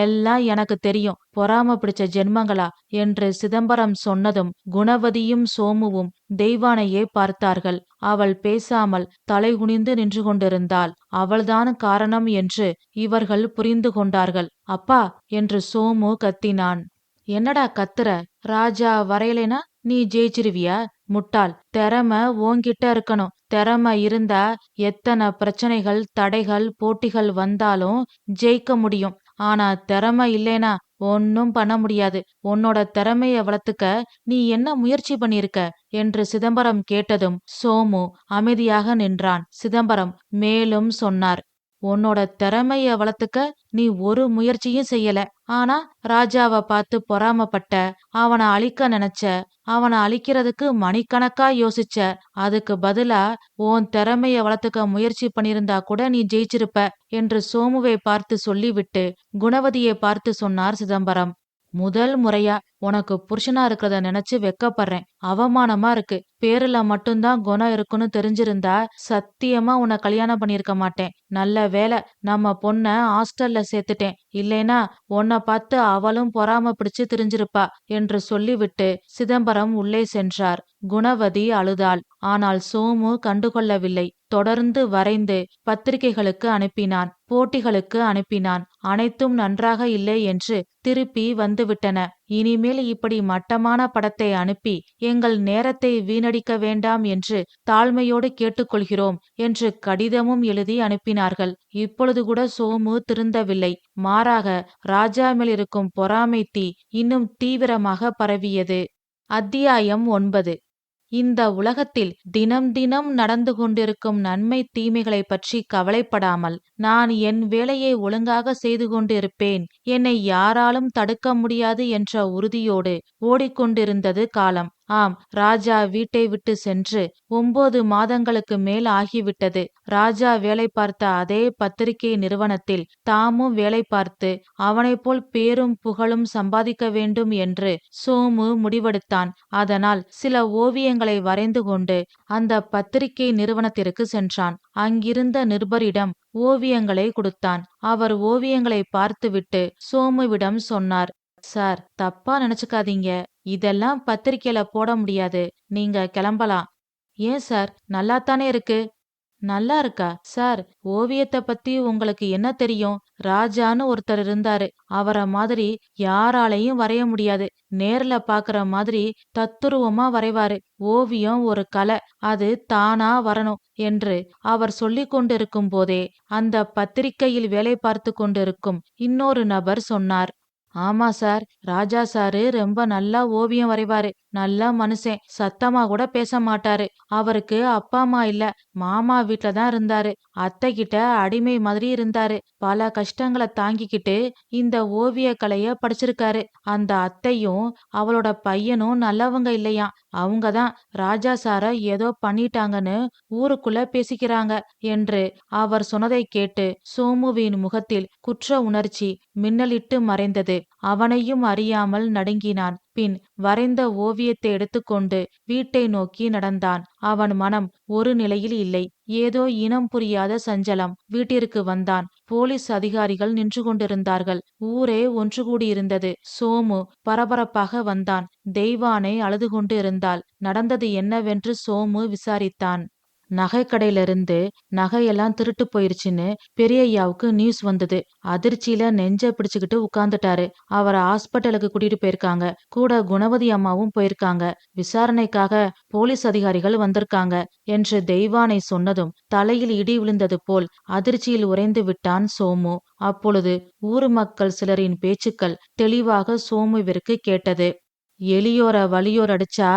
எல்லாம் எனக்கு தெரியும். பொறாம பிடிச்ச ஜென்மங்களா என்று சிதம்பரம் சொன்னதும் குணவதியும் சோமுவும் தெய்வானையே பார்த்தார்கள். அவள் பேசாமல் தலைகுனிந்து நின்று கொண்டிருந்தாள். அவள்தான் காரணம் என்று இவர்கள் புரிந்து கொண்டார்கள். அப்பா என்று சோமு கத்தினான். என்னடா கத்துற? ராஜா வரையலைனா நீ ஜெயிச்சிருவியா? முட்டாள். திறமை ஓங்கிட்ட இருக்கணும். திறமை இருந்தா எத்தனை பிரச்சனைகள், தடைகள், போட்டிகள் வந்தாலும் ஜெயிக்க முடியும். ஆனா திறமை இல்லைனா ஒன்னும் பண்ண முடியாது. உன்னோட திறமைய வளர்த்துக்க நீ என்ன முயற்சி பண்ணிருக்க என்று சிதம்பரம் கேட்டதும் சோமு அமைதியாக நின்றான். சிதம்பரம் மேலும் சொன்னார், உன்னோட திறமைய வளர்த்துக்க நீ ஒரு முயற்சியும் செய்யல. ஆனா ராஜாவை பார்த்து பொறாமப்பட்ட, அவனை அழிக்க நினைச்ச, அவனை அழிக்கிறதுக்கு மணிக்கணக்கா யோசிச்ச. அதுக்கு பதிலா உன் திறமைய வளர்த்துக்க முயற்சி பண்ணிருந்தா கூட நீ ஜெயிச்சிருப்ப என்று சோமுவை பார்த்து சொல்லிவிட்டு குணவதியை பார்த்து சொன்னார் சிதம்பரம். முதல் முறையா உனக்கு புருஷனா இருக்கிறத நினைச்சு வெக்கப்படுறேன். அவமானமா இருக்கு. பேருல மட்டும்தான் குணம் இருக்குன்னு தெரிஞ்சிருந்தா சத்தியமா உன்னை கல்யாணம் பண்ணிருக்க மாட்டேன். நல்ல வேலை நம்ம பொண்ண ஹாஸ்டல்ல சேர்த்துட்டேன். இல்லைனா உன்னை பார்த்து அவளும் பொறாம பிடிச்சு திரிஞ்சிருப்பா என்று சொல்லிவிட்டு சிதம்பரம் உள்ளே சென்றார். குணவதி அழுதாள். ஆனால் சோமு கண்டுகொள்ளவில்லை. தொடர்ந்து வரைந்து பத்திரிகைகளுக்கு அனுப்பினான். போட்டிகளுக்கு அனுப்பினான். அனைத்தும் நன்றாக இல்லை என்று திருப்பி வந்துவிட்டன. இனிமேல் இப்படி மட்டமான படத்தை அனுப்பி எங்கள் நேரத்தை வீணடிக்க வேண்டாம் என்று தாழ்மையோடு கேட்டுக்கொள்கிறோம் என்று கடிதமும் எழுதி அனுப்பினார்கள். இப்பொழுது கூட சோமு திருந்தவில்லை. மாறாக ராஜா மேல் இருக்கும் பொறாமை தீ இன்னும் தீவிரமாக பரவியது. அத்தியாயம் 9. இந்த உலகத்தில் தினம் தினம் நடந்து கொண்டிருக்கும் நன்மை தீமைகளை பற்றி கவலைப்படாமல் நான் என் வேலையை ஒழுங்காக செய்து கொண்டிருப்பேன், என்னை யாராலும் தடுக்க முடியாது என்ற உறுதியோடு ஓடிக்கொண்டிருந்தது காலம். ஆம், ராஜா வீட்டை விட்டு சென்று 9 மாதங்களுக்கு மேல் ஆகிவிட்டது. ராஜா வேலை பார்த்த அதே பத்திரிகை நிறுவனத்தில் தாமும் வேலை பார்த்து அவனைப் போல் பேரும் புகழும் சம்பாதிக்க வேண்டும் என்று சோமு முடிவெடுத்தான். அதனால் சில ஓவியங்களை வரைந்து கொண்டு அந்த பத்திரிகை நிறுவனத்திற்கு சென்றான். அங்கிருந்த நிருபரிடம் ஓவியங்களை கொடுத்தான். அவர் ஓவியங்களை பார்த்துவிட்டு சோமுவிடம் சொன்னார், சார், தப்பா நினைச்சுக்காதீங்க, இதெல்லாம் பத்திரிக்கையில போட முடியாது, நீங்க கிளம்பலாம். ஏன் சார், நல்லாத்தானே இருக்கு. நல்லா இருக்கா சார்? ஓவியத்தை பத்தி உங்களுக்கு என்ன தெரியும்? ராஜான்னு ஒருத்தர் இருந்தாரு, அவரை மாதிரி யாராலையும் வரைய முடியாது. நேர்ல பாக்குற மாதிரி தத்துருவமா வரைவாரு. ஓவியம் ஒரு கலை, அது தானா வரணும் என்று அவர் சொல்லிக் கொண்டிருக்கும் போதே அந்த பத்திரிகையில் வேலை பார்த்து கொண்டிருக்கும் இன்னொரு நபர் சொன்னார், ஆமா சார், ராஜா சாரு ரொம்ப நல்லா ஓவியம் வரைவாரு. நல்ல மனுஷன், சத்தமா கூட பேச மாட்டாரு. அவருக்கு அப்பா அம்மா இல்ல, மாமா வீட்ல தான் இருந்தாரு. அத்தை கிட்ட அடிமை மாதிரி இருந்தாரு. பல கஷ்டங்களை தாங்கிக்கிட்டு இந்த ஓவிய கலைய படிச்சிருக்காரு. அந்த அத்தையும் அவளோட பையனும் நல்லவங்க இல்லையாம். அவங்கதான் ராஜா சார ஏதோ பண்ணிட்டாங்கன்னு ஊருக்குள்ள பேசிக்கிறாங்க என்று அவர் சொன்னதை கேட்டு சோமுவின் முகத்தில் குற்ற உணர்ச்சி மின்னலிட்டு மறைந்தது. அவனையும் அறியாமல் நடுங்கினான். பின் வரைந்த ஓவியத்தை எடுத்துக்கொண்டு வீட்டை நோக்கி நடந்தான். அவன் மனம் ஒரு நிலையில் இல்லை. ஏதோ இனம் புரியாத சஞ்சலம். வீட்டிற்கு வந்தான். போலீஸ் அதிகாரிகள் நின்று கொண்டிருந்தார்கள். ஊரே ஒன்று கூடியிருந்தது. சோமு பரபரப்பாக வந்தான். தெய்வானை அழுது கொண்டு இருந்தாள். நடந்தது என்னவென்று சோமு விசாரித்தான். நகைக்கடையிலிருந்து நகையெல்லாம் திருட்டு போயிருச்சுன்னு பெரியய்யாவுக்கு நியூஸ் வந்தது. அதிர்ச்சியில நெஞ்ச பிடிச்சுக்கிட்டு உட்கார்ந்துட்டாரு. அவரை ஹாஸ்பிட்டலுக்கு கூட்டிட்டு போயிருக்காங்க. கூட குணவதி அம்மாவும் போயிருக்காங்க. விசாரணைக்காக போலீஸ் அதிகாரிகள் வந்திருக்காங்க என்று தெய்வானை சொன்னதும் தலையில் இடி விழுந்தது போல் அதிர்ச்சியில் உறைந்து விட்டான் சோமு. அப்பொழுது ஊர் மக்கள் சிலரின் பேச்சுக்கள் தெளிவாக சோமுவிற்கு கேட்டது. எலியோர வலியோர் அடிச்சா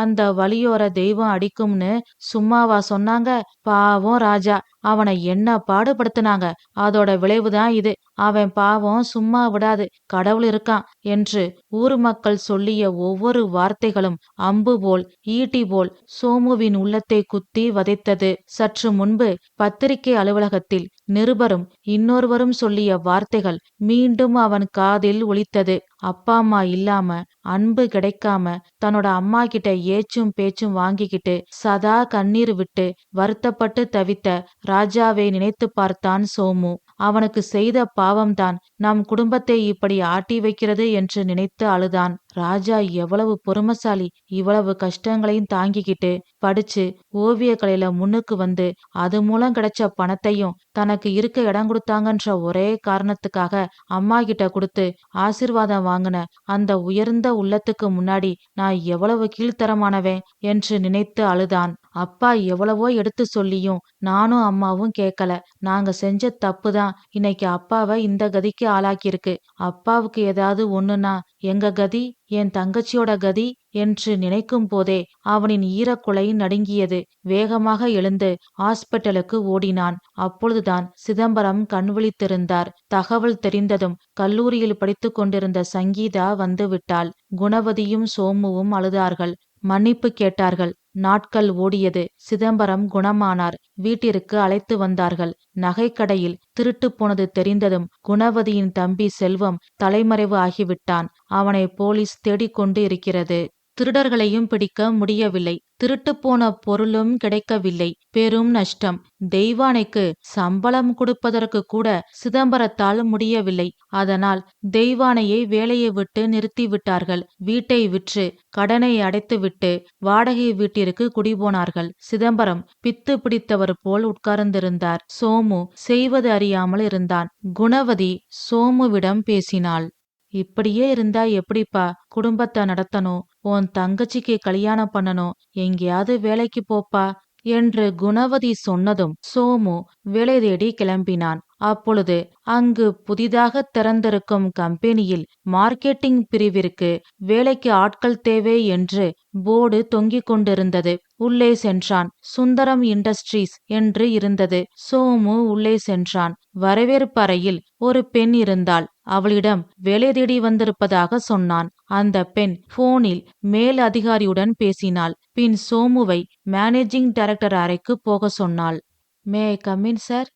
அந்த வலியோர தெய்வம் அடிக்கும்னு சும்மாவா சொன்னாங்க? பாவம் ராஜா, அவனை என்ன பாடுபடுத்தினாங்க. அதோட விளைவுதான் இது. அவன் பாவம் சும்மா விடாது, கடவுள் இருக்கான் என்று ஊர் மக்கள் சொல்லிய ஒவ்வொரு வார்த்தைகளும் அம்பு போல் ஈட்டி போல் சோமுவின் உள்ளத்தை குத்தி வதைத்தது. சற்று முன்பு பத்திரிகை அலுவலகத்தில் நிருபரும் இன்னொருவரும் சொல்லிய வார்த்தைகள் மீண்டும் அவன் காதில் ஒலித்தது. அப்பா அம்மா இல்லாம, அன்பு கிடைக்காம, தன்னோட அம்மா கிட்ட ஏச்சும் பேச்சும் வாங்கிக்கிட்டு சதா கண்ணீர் விட்டு வருத்தப்பட்டு தவித்த ராஜாவை நினைத்து பார்த்தான் சோமு. அவனுக்கு செய்த பாவம்தான் நம் குடும்பத்தை இப்படி ஆட்டி வைக்கிறது என்று நினைத்து அழுதான். ராஜா எவ்வளவு பொறுமைசாலி, இவ்வளவு கஷ்டங்களையும் தாங்கிக்கிட்டு படிச்சு ஓவிய கலையில முன்னுக்கு வந்து அது மூலம் கிடைச்ச பணத்தையும் தனக்கு இருக்க இடம் கொடுத்தாங்கன்ற ஒரே காரணத்துக்காக அம்மா கிட்ட கொடுத்து ஆசிர்வாதம் வாங்கின அந்த உயர்ந்த உள்ளத்துக்கு முன்னாடி நான் எவ்வளவு கீழ்த்தரமானவன் என்று நினைத்து அழுதான். அப்பா எவ்வளவோ எடுத்து சொல்லியும் நானும் அம்மாவும் கேட்கல. நாங்க செஞ்ச தப்புதான் இன்னைக்கு அப்பாவை இந்த கதிக்கு ஆளாக்கியிருக்கு. அப்பாவுக்கு ஏதாவது ஒண்ணுனா எங்க கதி, என் தங்கச்சியோட கதி என்று நினைக்கும் போதே அவனின் ஈரக்குலை நடுங்கியது. வேகமாக எழுந்து ஹாஸ்பிட்டலுக்கு ஓடினான். அப்பொழுதுதான் சிதம்பரம் கண்விழித்திருந்தார். தகவல் தெரிந்ததும் கல்லூரியில் படித்து கொண்டிருந்த சங்கீதா வந்து விட்டாள். குணவதியும் சோமுவும் அழுதார்கள். மன்னிப்பு கேட்டார்கள். நாட்கள் ஓடியது. சிதம்பரம் குணமானார். வீட்டிற்கு அழைத்து வந்தார்கள். நகைக்கடையில் திருட்டு போனது தெரிந்ததும் குணவதியின் தம்பி செல்வம் தலைமறைவு ஆகிவிட்டான். அவனை போலீஸ் தேடிக்கொண்டு இருக்கிறது. திருடர்களையும் பிடிக்க முடியவில்லை. திருட்டுப்போன பொருளும் கிடைக்கவில்லை. பெரும் நஷ்டம். தெய்வானைக்கு சம்பளம் கொடுப்பதற்கு கூட சிதம்பரத்தால் முடியவில்லை. அதனால் தெய்வானையை வேலையை விட்டு நிறுத்திவிட்டார்கள். வீட்டை விற்று கடனை அடைத்துவிட்டு வாடகை வீட்டிற்கு குடிபோனார்கள். சிதம்பரம் பித்து பிடித்தவர் போல் உட்கார்ந்திருந்தார். சோமு செய்வது அறியாமல் இருந்தான். குணவதி சோமுவிடம் பேசினாள். இப்படியே இருந்தா எப்படிப்பா குடும்பத்தை நடத்தணும்? உன் தங்கச்சிக்கு கல்யாணம் பண்ணணும். எங்கேயாவது வேலைக்கு போப்பா என்று குணவதி சொன்னதும் சோமு வேலை தேடி கிளம்பினான். அப்பொழுது அங்கு புதிதாக திறந்திருக்கும் கம்பெனியில் மார்க்கெட்டிங் பிரிவிற்கு வேலைக்கு ஆட்கள் தேவை என்று போர்டு தொங்கிக் கொண்டிருந்தது. உள்ளே சென்றான். சுந்தரம் இண்டஸ்ட்ரீஸ் என்று இருந்தது. சோமு உள்ளே சென்றான். வரவேற்பறையில் ஒரு பெண் இருந்தாள். அவளிடம் வேலை தேடி வந்திருப்பதாக சொன்னான். அந்த பெண் போனில் மேல் அதிகாரியுடன் பேசினாள். பின் சோமுவை மேனேஜிங் டைரக்டர் அறைக்கு போக சொன்னாள். மே கம்மின் சார்?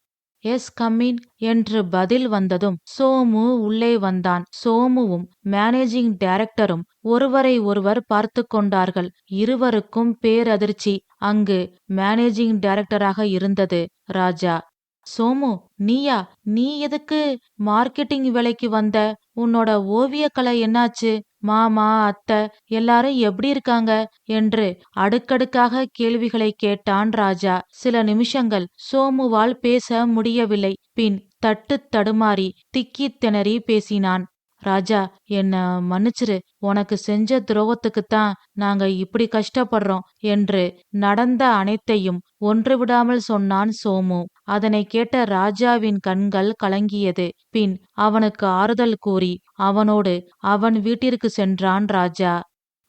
எஸ் கம்மின் என்று பதில் வந்ததும் சோமு உள்ளே வந்தான். சோமுவும் மேனேஜிங் டைரக்டரும் ஒருவரை ஒருவர் பார்த்து கொண்டார்கள். இருவருக்கும் பேரதிர்ச்சி. அங்கு மேனேஜிங் டைரக்டராக இருந்தது ராஜா. சோமு, நீயா? நீ எதுக்கு மார்க்கெட்டிங் வேலைக்கு வந்த? உன்னோட ஓவியக்கலை என்னாச்சு? மாமா, அத்தை எல்லாரும் எப்படி இருக்காங்க என்று அடுக்கடுக்காக கேள்விகளை கேட்டான் ராஜா. சில நிமிஷங்கள் சோமுவால் பேச முடியவில்லை. பின் தட்டு தடுமாறி திக்கி திணறி பேசினான். ராஜா, என்ன மன்னிச்சிரு. உனக்கு செஞ்ச துரோகத்துக்குத்தான் நாங்க இப்படி கஷ்டப்படுறோம் என்று நடந்த அனைத்தையும் ஒன்று விடாமல் சொன்னான் சோமு. அதனை கேட்ட ராஜாவின் கண்கள் கலங்கியது. பின் அவனுக்கு ஆறுதல் கூறி அவனோடு அவன் வீட்டிற்கு சென்றான் ராஜா.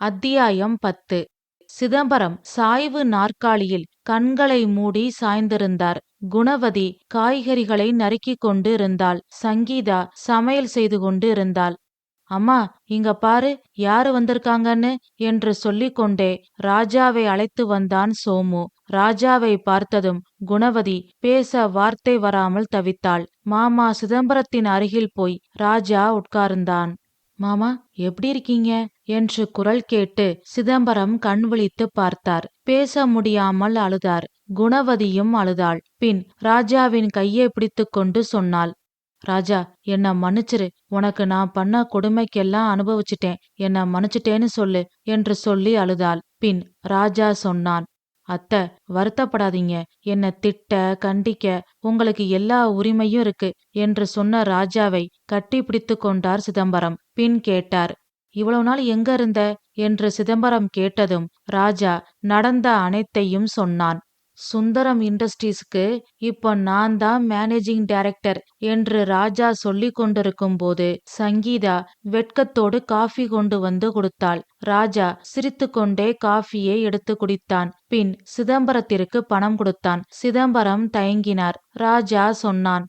அத்தியாயம் 10. சிதம்பரம் சாய்வு நாற்காலியில் கண்களை மூடி சாய்ந்திருந்தார். குணவதி காய்கறிகளை நறுக்கிக் கொண்டு இருந்தாள். சங்கீதா சமையல் செய்து கொண்டு இருந்தாள். அம்மா, இங்க பாரு யாரு வந்திருக்காங்கன்னு என்று சொல்லிக்கொண்டே ராஜாவை அழைத்து வந்தான் சோமு. ராஜாவை பார்த்ததும் குணவதி பேச வார்த்தை வராமல் தவித்தாள். மாமா சிதம்பரத்தின் அருகில் போய் ராஜா உட்கார்ந்தான். மாமா, எப்படி இருக்கீங்க என்று குரல் கேட்டு சிதம்பரம் கண் விழித்து பார்த்தார். பேச முடியாமல் அழுதார். குணவதியும் அழுதாள். பின் ராஜாவின் கையை பிடித்து கொண்டு சொன்னாள். ராஜா, என்ன மன்னிச்சிரு. உனக்கு நான் பண்ண கொடுமைக்கெல்லாம் அனுபவிச்சிட்டேன். என்ன மன்னிச்சிட்டேன்னு சொல்லு என்று சொல்லி அழுதாள். பின் ராஜா சொன்னான். அத்தை, வருத்தப்படாதீங்க. என்ன திட்ட கண்டிக்க உங்களுக்கு எல்லா உரிமையும் இருக்கு என்று சொன்ன ராஜாவை கட்டி பிடித்து கொண்டார் சிதம்பரம். பின் கேட்டார். இவ்வளவு நாள் எங்க இருந்த என்று சிதம்பரம் கேட்டதும் ராஜா நடந்த அனைத்தையும் சொன்னான். சுந்தரம் இண்டஸ்ட்ரீஸ்க்கு இப்போ நான் தான் மேனேஜிங் டைரக்டர் என்று ராஜா சொல்லி கொண்டிருக்கும் போது சங்கீதா வெட்கத்தோடு காஃபி கொண்டு வந்து கொடுத்தாள். ராஜா சிரித்துக்கொண்டே காஃபியை எடுத்து குடித்தான். பின் சிதம்பரத்திற்கு பணம் கொடுத்தான். சிதம்பரம் தயங்கினார். ராஜா சொன்னான்.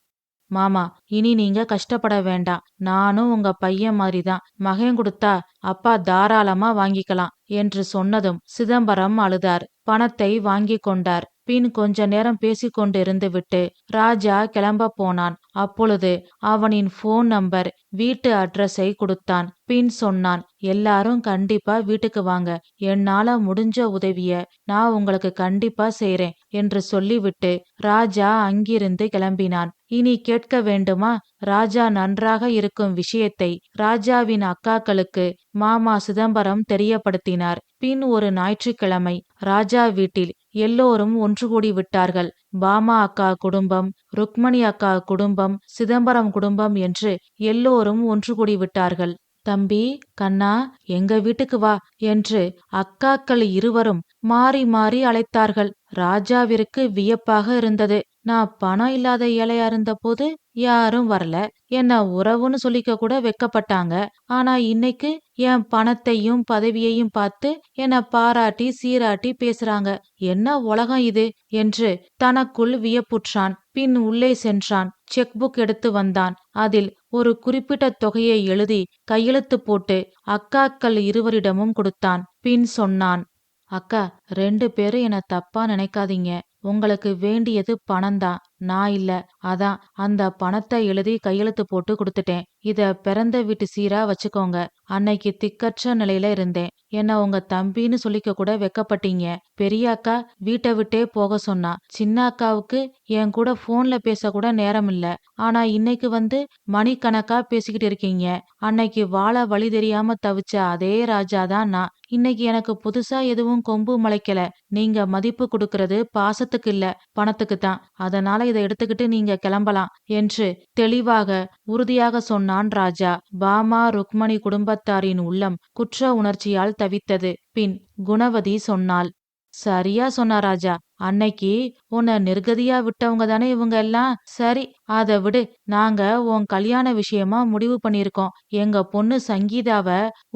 மாமா, இனி நீங்க கஷ்டப்பட வேண்டாம். நானும் உங்க பையன் மாதிரிதான். மகன் கொடுத்தா அப்பா தாராளமா வாங்கிக்கலாம் என்று சொன்னதும் சிதம்பரம் அழுதார். பணத்தை வாங்கி கொண்டார். பின் கொஞ்ச நேரம் பேசிக்கொண்டு இருந்து விட்டு ராஜா கிளம்ப போனான். அப்பொழுது அவனின் போன் நம்பர், வீட்டு அட்ரஸை கொடுத்தான். பின் சொன்னான். எல்லாரும் கண்டிப்பா வீட்டுக்கு வாங்க. என்னால முடிஞ்ச உதவிய நான் உங்களுக்கு கண்டிப்பா செய்றேன் என்று சொல்லிவிட்டு ராஜா அங்கிருந்து கிளம்பினான். இனி கேட்க வேண்டுமா? ராஜா நன்றாக இருக்கும் விஷயத்தை ராஜாவின் அக்காக்களுக்கு மாமா சிதம்பரம் தெரியப்படுத்தினார். பின் ஒரு ஞாயிற்றுக்கிழமை ராஜா வீட்டில் எல்லோரும் ஒன்று கூடி விட்டார்கள். பாமா அக்கா குடும்பம், ருக்மணி அக்கா குடும்பம், சிதம்பரம் குடும்பம் என்று எல்லோரும் ஒன்று கூடி விட்டார்கள். தம்பி, கண்ணா, எங்க வீட்டுக்கு வா என்று அக்காக்கள் இருவரும் மாறி மாறி அழைத்தார்கள். ராஜாவிற்கு வியப்பாக இருந்தது. நான் பணம் இல்லாத ஏழையா இருந்த போது யாரும் வரல. என்ன உறவுன்னு சொல்லிக்க கூட வெக்கப்பட்டாங்க. ஆனா இன்னைக்கு என் பணத்தையும் பதவியையும் பார்த்து என்ன பாராட்டி சீராட்டி பேசுறாங்க. என்ன உலகம் இது என்று தனக்குள் வியப்புற்றான். பின் உள்ளே சென்றான். செக் புக் எடுத்து வந்தான். அதில் ஒரு குறிப்பிட்ட தொகையை எழுதி கையெழுத்து போட்டு அக்காக்கள் இருவரிடமும் கொடுத்தான். பின் சொன்னான். அக்கா, 2 பேரும் என்ன தப்பா நினைக்காதீங்க. உங்களுக்கு வேண்டியது பணம்தான், நான் இல்ல. அதான் அந்த பணத்தை எழுதி கையெழுத்து போட்டு கொடுத்துட்டேன். இத பிறந்த வீட்டு சீரா வச்சுக்கோங்க. அன்னைக்கு திக்கற்ற நிலையில இருந்தேன். என்ன உங்க தம்பின்னு சொல்லிக்க கூட வெக்கப்பட்டீங்க. பெரிய அக்கா வீட்டை விட்டே போக சொன்னா. சின்ன அக்காவுக்கு என் கூட போன்ல பேச கூட நேரம் இல்ல. ஆனா இன்னைக்கு வந்து மணிக்கணக்கா பேசிக்கிட்டு இருக்கீங்க. அன்னைக்கு வாழ வழி தெரியாம தவிச்ச அதே ராஜா தான் நான். இன்னைக்கு எனக்கு புதுசா எதுவும் கொம்பு முளைக்கல. நீங்க மதிப்பு கொடுக்கறது பாசத்துக்கு இல்ல, பணத்துக்கு தான். அதனால இதை எடுத்துக்கிட்டு நீங்க கிளம்பலாம் என்று தெளிவாக உறுதியாக சொன்னான் ராஜா. பாமா ருக்மணி குடும்பத்தாரின் உள்ளம் குற்ற உணர்ச்சியால் தவித்தது. பின் குணவதி சொன்னாள், சரியா சொன்னா ராஜா. அன்னைக்கு உன்னை நிர்கதியா விட்டவங்க தானே இவங்க எல்லாம். சரி, அத விடு. நாங்க உன் கல்யாண விஷயமா முடிவு பண்ணிருக்கோம். எங்க பொண்ணு சங்கீதாவ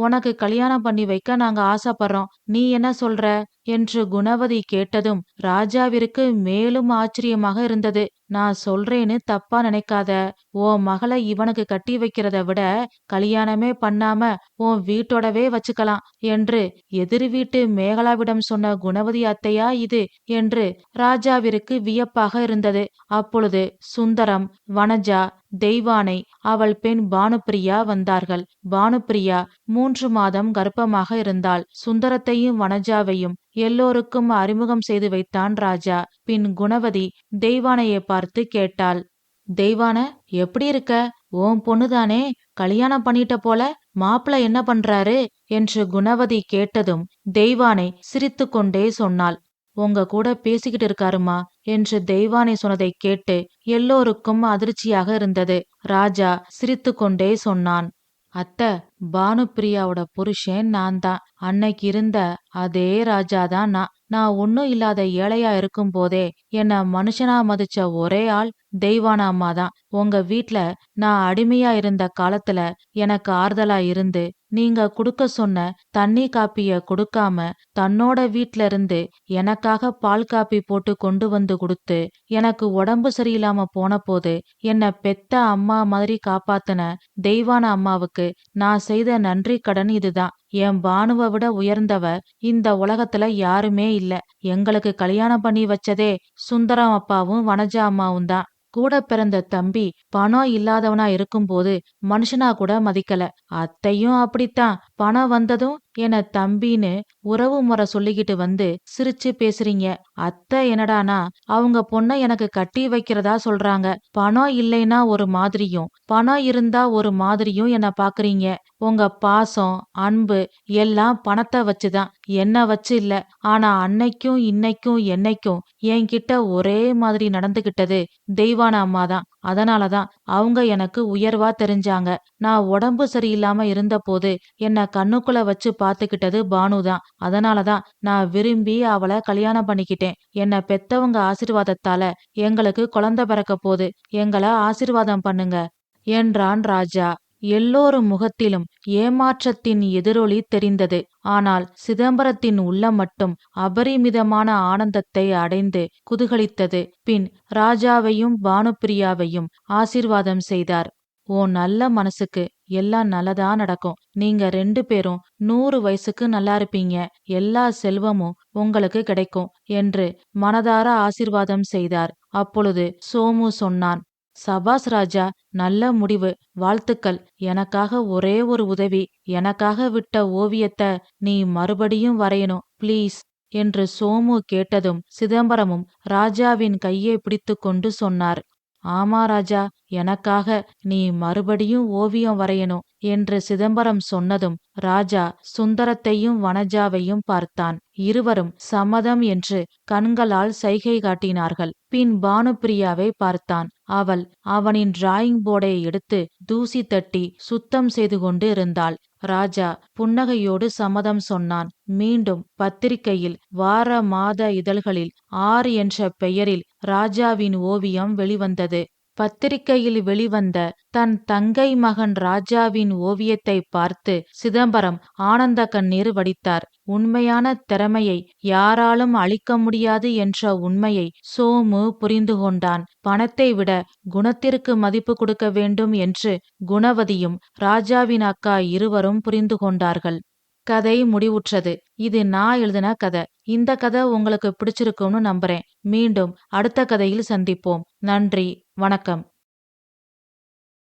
உனக்கு கல்யாணம் பண்ணி வைக்க நாங்க ஆசைப்படுறோம். நீ என்ன சொல்ற என்று குணவதி கேட்டதும் ராஜாவிற்கு மேலும் ஆச்சரியமாக இருந்தது. நான் சொல்றேன்னு தப்பா நினைக்காத. உன் மகளை இவனுக்கு கட்டி வைக்கிறத விட கல்யாணமே பண்ணாம உன் வீட்டோடவே வச்சுக்கலாம் என்று எதிர் வீட்டு மேகலாவிடம் சொன்ன குணவதி அத்தையா இது என்று ராஜாவிற்கு வியப்பாக இருந்தது. அப்பொழுது சுந்தரம், வனஜா, தெய்வானை, அவள் பெண் பானுப்பிரியா வந்தார்கள். பானுப்பிரியா 3 மாதம் கர்ப்பமாக இருந்தாள். சுந்தரத்தையும் வனஜாவையும் எல்லோருக்கும் அறிமுகம் செய்து வைத்தான் ராஜா. பின் குணவதி தெய்வானையை பார்த்து கேட்டாள், தெய்வான, எப்படி இருக்க? உன் பொண்ணுதானே? கல்யாணம் பண்ணிட்ட போல. மாப்பிள என்ன பண்றாரு என்று குணவதி கேட்டதும் தெய்வானை சிரித்து கொண்டே சொன்னாள், உங்க கூட பேசிக்கிட்டு இருக்காருமா என்று தெய்வானை சொன்னதை கேட்டு எல்லோருக்கும் அதிர்ச்சியாக இருந்தது. ராஜா சிரித்து கொண்டே சொன்னான், அத்தை, பானுப்பிரியாவோட புருஷன் நான் தான். அன்னைக்கு இருந்த அதே ராஜாதான் நான். நான் ஒன்னும் இல்லாத ஏழையா இருக்கும் போதே என்ன மனுஷனா மதிச்ச ஒரே ஆள் தெய்வான அம்மா தான். உங்க வீட்ல நான் அடிமையா இருந்த காலத்துல எனக்கு ஆறுதலா இருந்து நீங்க குடுக்க சொன்ன தண்ணி காப்பிய கொடுக்காம தன்னோட வீட்ல இருந்து எனக்காக பால் காப்பி போட்டு கொண்டு வந்து கொடுத்து எனக்கு உடம்பு சரியில்லாம போன போது என்ன பெத்த அம்மா மாதிரி காப்பாத்துன தெய்வான அம்மாவுக்கு நான் செய்த நன்றி கடன் இதுதான். என் பானுவை விட உயர்ந்தவ இந்த உலகத்துல யாருமே இல்ல. எங்களுக்கு கல்யாணம் பண்ணி வச்சதே சுந்தரம் அப்பாவும் வனஜா அம்மாவும் தான். கூட பிறந்த தம்பி பணம் இல்லாதவனா இருக்கும்போது மனுஷனா கூட மதிக்கல. அத்தையும் அப்படித்தான். பணம் வந்ததும் என தம்பின்னு உறவு முறை சொல்லிக்கிட்டு வந்து சிரிச்சு பேசுறீங்க. அத்தை என்னடானா அவங்க பொண்ண எனக்கு கட்டி வைக்கிறதா சொல்றாங்க. பணம் இல்லைன்னா ஒரு மாதிரியும் பணம் இருந்தா ஒரு மாதிரியும் என்ன பாக்குறீங்க. உங்க பாசம் அன்பு எல்லாம் பணத்தை வச்சுதான், என்ன வச்சு இல்ல. ஆனா அன்னைக்கும் இன்னைக்கும் என்னைக்கும் என்கிட்ட ஒரே மாதிரி நடந்துகிட்டது தெய்வான அம்மாதான். அதனாலதான் அவங்க எனக்கு உயர்வா தெரிஞ்சாங்க. நான் உடம்பு சரியில்லாம இருந்த போது என்ன கண்ணுக்குள்ள வச்சு பாத்துக்கிட்டது பானுதான். அதனாலதான் நான் விரும்பி அவளை கல்யாணம் பண்ணிக்கிட்டேன். என்ன பெத்தவங்க ஆசீர்வாதத்தால எங்களுக்கு குழந்தை பிறக்க போது. எங்களை ஆசீர்வாதம் பண்ணுங்க என்றான் ராஜா. எல்லோரும் முகத்திலும் ஏமாற்றத்தின் எதிரொலி தெரிந்தது. ஆனால் சிதம்பரத்தின் உள்ளம் மட்டும் அபரிமிதமான ஆனந்தத்தை அடைந்து குதூகலித்தது. பின் ராஜாவையும் பானுப்பிரியாவையும் ஆசீர்வாதம் செய்தார். ஓ நல்ல மனசுக்கு எல்லாம் நல்லதா நடக்கும். நீங்க 2 பேரும் 100 வயசுக்கு நல்லா இருப்பீங்க. எல்லா செல்வமும் உங்களுக்கு கிடைக்கும் என்று மனதார ஆசீர்வாதம் செய்தார். அப்பொழுது சோமு சொன்னான், சபாஸ் ராஜா, நல்ல முடிவு, வாழ்த்துக்கள். எனக்காக ஒரே ஒரு உதவி. எனக்காக விட்ட ஓவியத்தை நீ மறுபடியும் வரையணும் ப்ளீஸ் என்று சோமு கேட்டதும் சிதம்பரமும் ராஜாவின் கையை பிடித்து கொண்டு சொன்னார், ஆமா ராஜா, எனக்காக நீ மறுபடியும் ஓவியம் வரையணும் என்று சிதம்பரம் சொன்னதும் ராஜா சுந்தரத்தையும் வனஜாவையும் பார்த்தான். இருவரும் சம்மதம் என்று கண்களால் சைகை காட்டினார்கள். பின் பானுப்பிரியாவை பார்த்தான். அவள் அவனின் டிராயிங் போர்டை எடுத்து தூசி தட்டி சுத்தம் செய்து கொண்டு இருந்தாள். ராஜா புன்னகையோடு சம்மதம் சொன்னான். மீண்டும் பத்திரிகையில் வார மாத இதழ்களில் 6 என்ற பெயரில் ராஜாவின் ஓவியம் வெளிவந்தது. பத்திரிகையில் வெளிவந்த தன் தங்கை மகன் ராஜாவின் ஓவியத்தை பார்த்து சிதம்பரம் ஆனந்த கண்ணீர் வடித்தார். உண்மையான திறமையை யாராலும் அழிக்க முடியாது என்ற உண்மையை சோமு புரிந்து கொண்டான். பணத்தை விட குணத்திற்கு மதிப்பு கொடுக்க வேண்டும் என்று குணவதியும் ராஜாவின் அக்கா இருவரும் புரிந்து கொண்டார்கள். கதை முடிவுற்றது. இது நான் எழுதின கதை. இந்த கதை உங்களுக்கு பிடிச்சிருக்கும்னு நம்புறேன். மீண்டும் அடுத்த கதையில் சந்திப்போம். நன்றி, வணக்கம்.